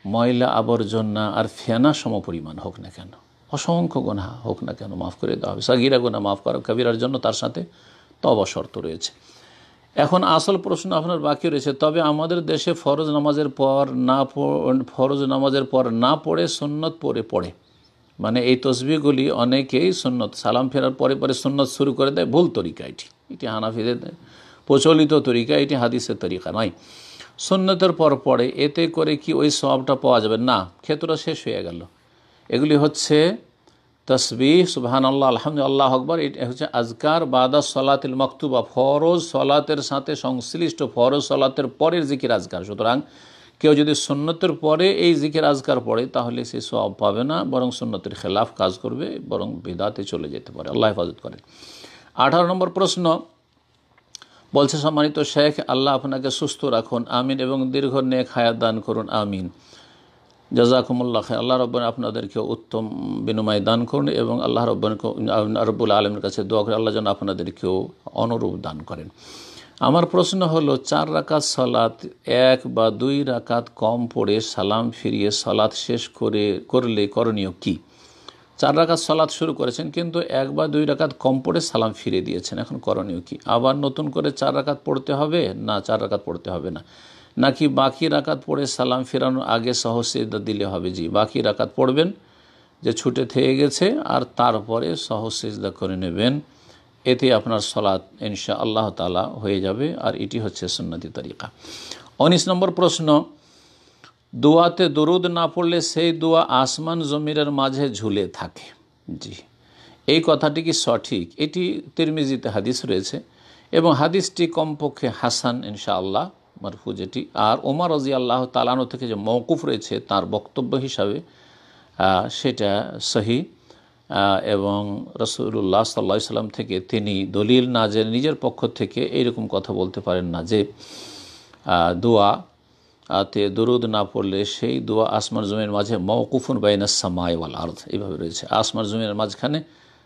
ময়লা আবর্জনা আর ফেনা সমপরিমাণ হোক না কেন, অসংখ্য গুনাহ হোক না কেন, মাফ করে দেওয়া হবে। সাগিরা গুনাহ মাফ করা, কবিরার জন্য তার সাথে তওবা শর্ত রয়েছে। এখন আসল প্রশ্ন আপনার বাকি রয়েছে, তবে আমাদের দেশে ফরজ নামাজের পর না পড়ে সুন্নত পড়ে, মানে এই তসবিহগুলি অনেকেই সুন্নত, সালাম ফেরার পরে পরে সুন্নত শুরু করে দেয়। ভুল তরিকা এটি হানাফিদের প্রচলিত তরিকা, এটি হাদিসের তরিকা নয়। সুন্নতের পর পড়ে, এতে করে কি ওই সওয়াবটা পাওয়া যাবে না? ক্ষেত্র শেষ হয়ে গেল। এগুলি হচ্ছে তসবিহ সুবহানাল্লাহ আলহামদুলিল্লাহ আল্লাহু আকবার, এটা হচ্ছে আজকার বাদা সলাতিল মাকতুবা, ফরজ সলাতের সাথে সংশ্লিষ্ট ফরজ সলাতের পরের জিকির আজকার। সুতরাং কেউ যদি সুন্নতের পরে এই জিকির আজকার পড়ে তাহলে সে সওয়াব পাবে না, বরং সুন্নতের খেলাফ কাজ করবে, বরং বিদআতে চলে যেতে পারে। আল্লাহ হেফাজত করেন। 18 নম্বর প্রশ্ন বলছে, সম্মানিত শেখ, আল্লাহ আপনাকে সুস্থ রাখুন, আমিন, এবং দীর্ঘ নেক হায়াত দান করুন, আমিন। জাযাকুমুল্লাহ খায়র। আল্লাহ রাব্বুল আপনাদেরকে উত্তম বিনিময় দান করুন, এবং আল্লাহ রাব্বুল আলামিনের কাছে দোয়া করে আল্লাহ যেন আপনাদেরকেও অনুরূপ দান করেন। আমার প্রশ্ন হলো, 4 রাকাত সালাত 1 বা 2 রাকাত কম পড়ে সালাম ফিরিয়ে সালাত শেষ করলে করণীয় কি? 4 রাকাত সালাত শুরু করেছেন, কিন্তু 1 বা 2 রাকাত কম পড়ে সালাম ফিরিয়ে দিয়েছেন, এখন করণীয় কি? আবার নতুন করে 4 রাকাত পড়তে হবে না 4 রাকাত পড়তে হবে না, নাকি বাকি রাকাত পড়ে সালাম ফেরানোর আগে সহজসিজদা দিলে হবে? জি, বাকি রাকাত পড়বেন যে ছুটে থেকে গেছে, আর তারপরে সহজসিজদা করে নেবেন, এতে আপনার সালাত ইনশাআল্লাহ তাআলা হয়ে যাবে। আর এটি হচ্ছে সুন্নতি তরিকা। 19 নম্বর প্রশ্ন, দোয়াতে দরুদ না পড়লে সেই দোয়া আসমান জমিনের মাঝে ঝুলে থাকে। জি, এই কথাটি কি সঠিক? এটি তিরমিজিতে হাদিস রয়েছে, এবং হাদিসটি কমপক্ষে হাসান ইনশাআল্লাহ, মারফু যেটি। আর ওমর রাদিয়াল্লাহু তাআলা আনহু থেকে যে মওকুফ রয়েছে তার বক্তব্য হিসাবে সেটা সহি, এবং রাসূলুল্লাহ সাল্লাল্লাহু আলাইহি সাল্লাম থেকে তিনি দলিল না জেনে নিজের পক্ষ থেকে এইরকম কথা বলতে পারেন না যে দোয়াতে দরুদ না পড়লে সেই দোয়া আসমান জমিনের মাঝে মওকুফুন বাইনাস সামাই ওয়াল আরদ, এইভাবে রয়েছে, আসমান জমিনের মাঝখানে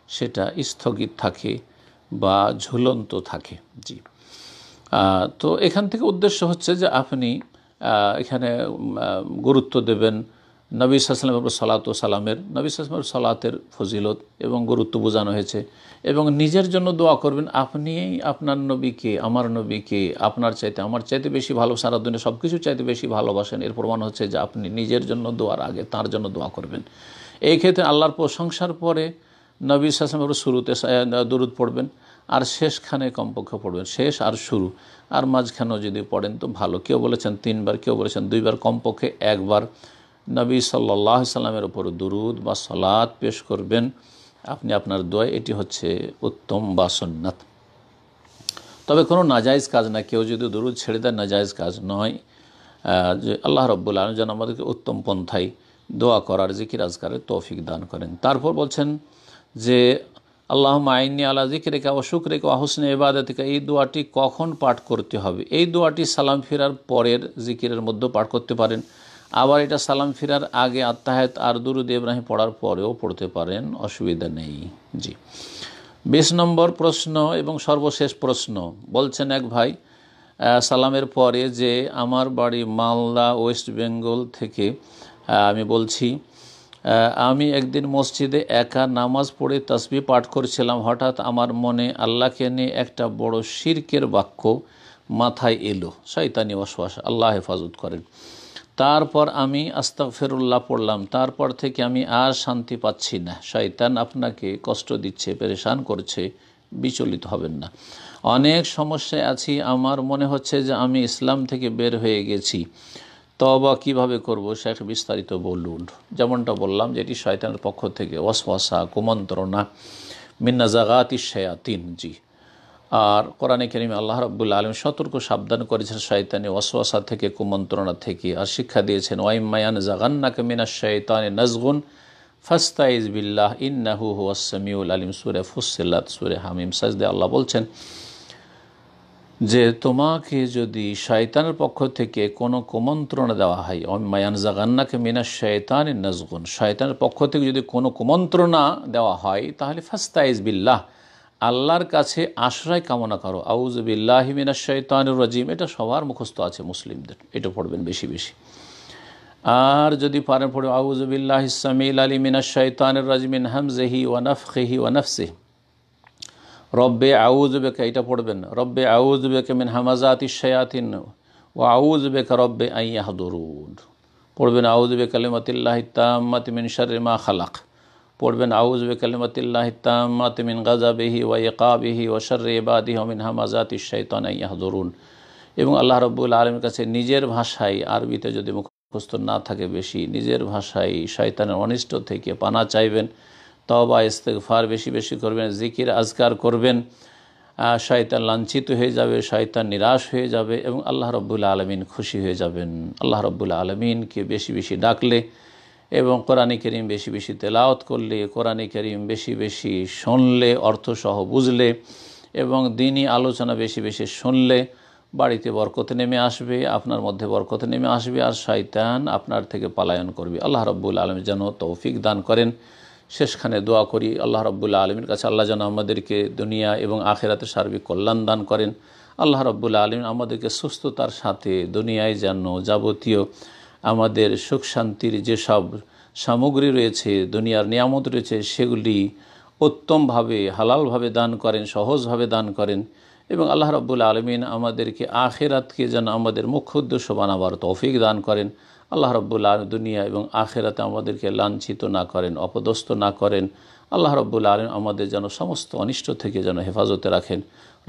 সেটা স্থগিত থাকে বা ঝুলন্ত থাকে। জি, তো এখান থেকে উদ্দেশ্য হচ্ছে যে আপনি এখানে গুরুত্ব দেবেন নবী সাল্লাল্লাহু আলাইহি ওয়াসাল্লামের সালামের, নবী সাল্লাল্লাহু আলাইহি সাল্লাতের ফজিলত এবং গুরুত্ব বোঝানো হয়েছে, এবং নিজের জন্য দোয়া করবেন। আপনি আপনার নবীকে, আমার নবীকে আপনার চাইতে আমার চাইতে বেশি ভালো, সারা দুনিয়া সব কিছু চাইতে বেশি ভালোবাসেন, এর প্রমাণ হচ্ছে যে আপনি নিজের জন্য দোয়ার আগে তার জন্য দোয়া করবেন। এই ক্ষেত্রে আল্লাহর প্রশংসার পরে নবী সাল্লাল্লাহু আলাইহি শুরুতে দরুদ পড়বেন, আর শেষখানে কমপক্ষে পড়বেন, শেষ আর শুরু, আর মাঝখানেও যদি পড়েন তো ভালো। কেউ বলেছেন 3 বার, কেউ বলেছেন 2 বার, কমপক্ষে 1 বার নবী সাল্লাল্লাহু আলাইহি সাল্লামের উপর দুরুদ বা সালাত পেশ করবেন আপনি আপনার দোয়া, এটি হচ্ছে উত্তম বা সুন্নাত। তবে কোনো নাজায়েজ কাজ না, কেউ যদি দুরুদ ছেড়ে দেয় নাজায়েজ কাজ নয়, যে আল্লাহ রাব্বুল আলামিন যেন আমাদেরকে উত্তম পন্থায় দোয়া করার, জিকির আজকারের তৌফিক দান করেন। তারপর বলছেন যে আল্লাহুম্মা আইন্নী আলা যিকরিকা ওয়া শুকরিকা ওয়া হুসনি ইবাদাতিকা, এই দোয়াটি কখন পাঠ করতে হবে? এই দোয়াটি সালাম ফেরার পরের জিকিরের মধ্যে পাঠ করতে পারেন, আবার এটা সালাম ফিরার আগে আত্তাহিয়াত আর দুরুদ ইব্রাহিম পড়ার পরেও পড়তে পারেন, অসুবিধা নেই। জি, 20 নম্বর প্রশ্ন এবং সর্বশেষ প্রশ্ন বলছেন এক ভাই, সালামের পরে যে আমার বাড়ি মালদা ওয়েস্ট বেঙ্গল থেকে আমি বলছি, আমি একদিন মসজিদে একা নামাজ পড়ে তাসবিহ পাঠ করছিলাম, হঠাৎ আমার মনে আল্লাহকে নিয়ে একটা বড় শিরকের বাক্য মাথায় এলো, শয়তানি ওয়াসওয়াসা, আল্লাহ হেফাজত করেন। তারপর আমি আস্তাগফিরুল্লাহ পড়লাম, তারপর থেকে আমি আর শান্তি পাচ্ছি না, শয়তান আপনাকে কষ্ট দিচ্ছে, পেরেশান করছে, বিচলিত হবেন না। অনেক সমস্যায় আছি, আমার মনে হচ্ছে যে আমি ইসলাম থেকে বের হয়ে গেছি, তওবা কিভাবে করব শেখ বিস্তারিত বলুন। যেমনটা বললাম যে এটি শয়তানের পক্ষ থেকে ওয়াসওয়াসা, কুমন্ত্রণা, মিন্না জাগাতিশ শায়াতিন। জি, আর কোরআনে কারিমে আল্লাহ রাব্বুল আলামিন সতর্ক সাবধান করেছেন শয়তানি ওয়াসওয়াসা থেকে, কুমন্ত্রণা থেকে, আর শিক্ষা দিয়েছেন ওয়াইম্মা ইয়ানজাগান্নাকা মিনাশ শাইতানি নাজগুন ফাস্তাইজ বিল্লাহ ইন্নাহু হুয়াস সামিউল আলিম। সূরা ফুসসিলাত, সূরা হামিম। সাজদে আল্লাহ বলছেন যে তোমাকে যদি শয়তানের পক্ষ থেকে কোনো কুমন্ত্রণা দেওয়া হয়, ওয়াইম্মা ইয়ানজাগান্নাকা মিনাশ শাইতানি নাজগুন, শয়তানের পক্ষ থেকে যদি কোনো কুমন্ত্রণা দেওয়া হয় তাহলে ফাস্তাইজ বিল্লাহ, আল্লাহর কাছে আশ্রয় কামনা করো। আউযু বিল্লাহি মিনাশ শাইতানির রাজিম, এটা সবার মুখস্থ আছে মুসলিমদের, এটা পড়বেন বেশি বেশি। আর যদি পারেন পড়ে আউযু বিল্লাহিস সামিউল আলিম মিনাশ শাইতানির রাজিম মিন হামজিহি ওয়া নাফখিহি ওয়া নাফসিহি। রব্বে আউযু বিকা, এটা পড়বেন, রব্বে আউযু বিকা মিন হামাযাতিশ শায়াতিন ওয়া আউযু বিকা রব্বে আন ইয়াহদুরুন। পড়বেন আউযু বিকালিমাতিল্লাহি তাম্মাতি মিন শাররি মা খালাক। পড়বেন আউযু বিকালিমাতিল্লাহি তাম্মাতি মিন গাযাবিহি ওয়া ইকাবিহি ওয়া শাররি ইবাদিহি ওয়া মিন হামাযাতিশ শাইতানি আন ইয়াহদুরুন। এবং আল্লাহ রাব্বুল আলামিনের কাছে নিজের ভাষায়, আরবিতে যদি মুখস্থ না থাকে বেশি, নিজের ভাষায় শয়তানের অনিষ্ট থেকে পানা চাইবেন, তওবা ইস্তিগফার বেশি বেশি করবেন, জিকির আজকার করবেন। শয়তান লাঞ্ছিত হয়ে যাবে, শয়তান নিরাশ হয়ে যাবে এবং আল্লাহ রাব্বুল আলামিন খুশি হয়ে যাবেন। আল্লাহ রাব্বুল আলামিনকে বেশি বেশি ডাকলে এবং কোরআনে কারীম বেশি বেশি তেলাওয়াত করলে, কোরআনে কারীম বেশি বেশি শুনলে, অর্থসহ বুঝলে এবং দ্বীনি আলোচনা বেশি বেশি শুনলে বাড়িতে বরকত নেমে আসবে, আপনার মধ্যে বরকত নেমে আসবে, আর শয়তান আপনার থেকে পলায়ন করবে। আল্লাহ রাব্বুল আলামিন যেন তৌফিক দান করেন। শেষখানে দোয়া করি আল্লাহ রাব্বুল আলামিনের কাছে, আল্লাহ যেন আমাদেরকে দুনিয়া এবং আখিরাতে সার্বিক কল্যাণ দান করেন। আল্লাহ রাব্বুল আলামিন আমাদেরকে সুস্থতার সাথে দুনিয়ায় যেন যাবতীয় আমাদের সুখ শান্তির যেসব সামগ্রী রয়েছে, দুনিয়ার নিয়ামত রয়েছে, সেগুলি উত্তমভাবে হালালভাবে দান করেন, সহজভাবে দান করেন এবং আল্লাহ রাব্বুল আলামিন আমাদেরকে আখিরাতকে যেন আমাদের মুখ্য উদ্দেশ্য বানাবার তৌফিক দান করেন। আল্লাহ রাব্বুল আলামিন দুনিয়া এবং আখিরাতে আমাদেরকে লাঞ্ছিত না করেন, অপদস্থ না করেন। আল্লাহ রাব্বুল আলামিন আমাদের যেন সমস্ত অনিষ্ট থেকে যেন হেফাজতে রাখেন।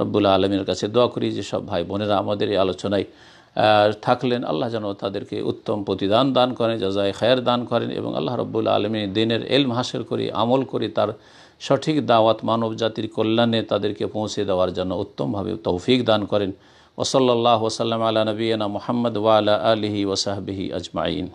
রাব্বুল আলামিনের কাছে দোয়া করি যে সব ভাই বোনেরা আমাদের এই আলোচনায় থাকলেন, আল্লাহ যেন তাদেরকে উত্তম প্রতিদান দান করেন, জাযায়ে খায়ের দান করেন এবং আল্লাহ রাব্বুল আলামিন দ্বীনের ইলম হাসিল করে আমল করে তার সঠিক দাওয়াত মানব জাতির কল্যাণে তাদেরকে পৌঁছে দেওয়ার জন্য উত্তমভাবে তৌফিক দান করেন। ওয়া সাল্লাল্লাহু ওয়া সাল্লাম আলা নবিয়িনা মুহাম্মদ ওয়া আলা আলিহি ওয়া সাহবিহি আজমাইন।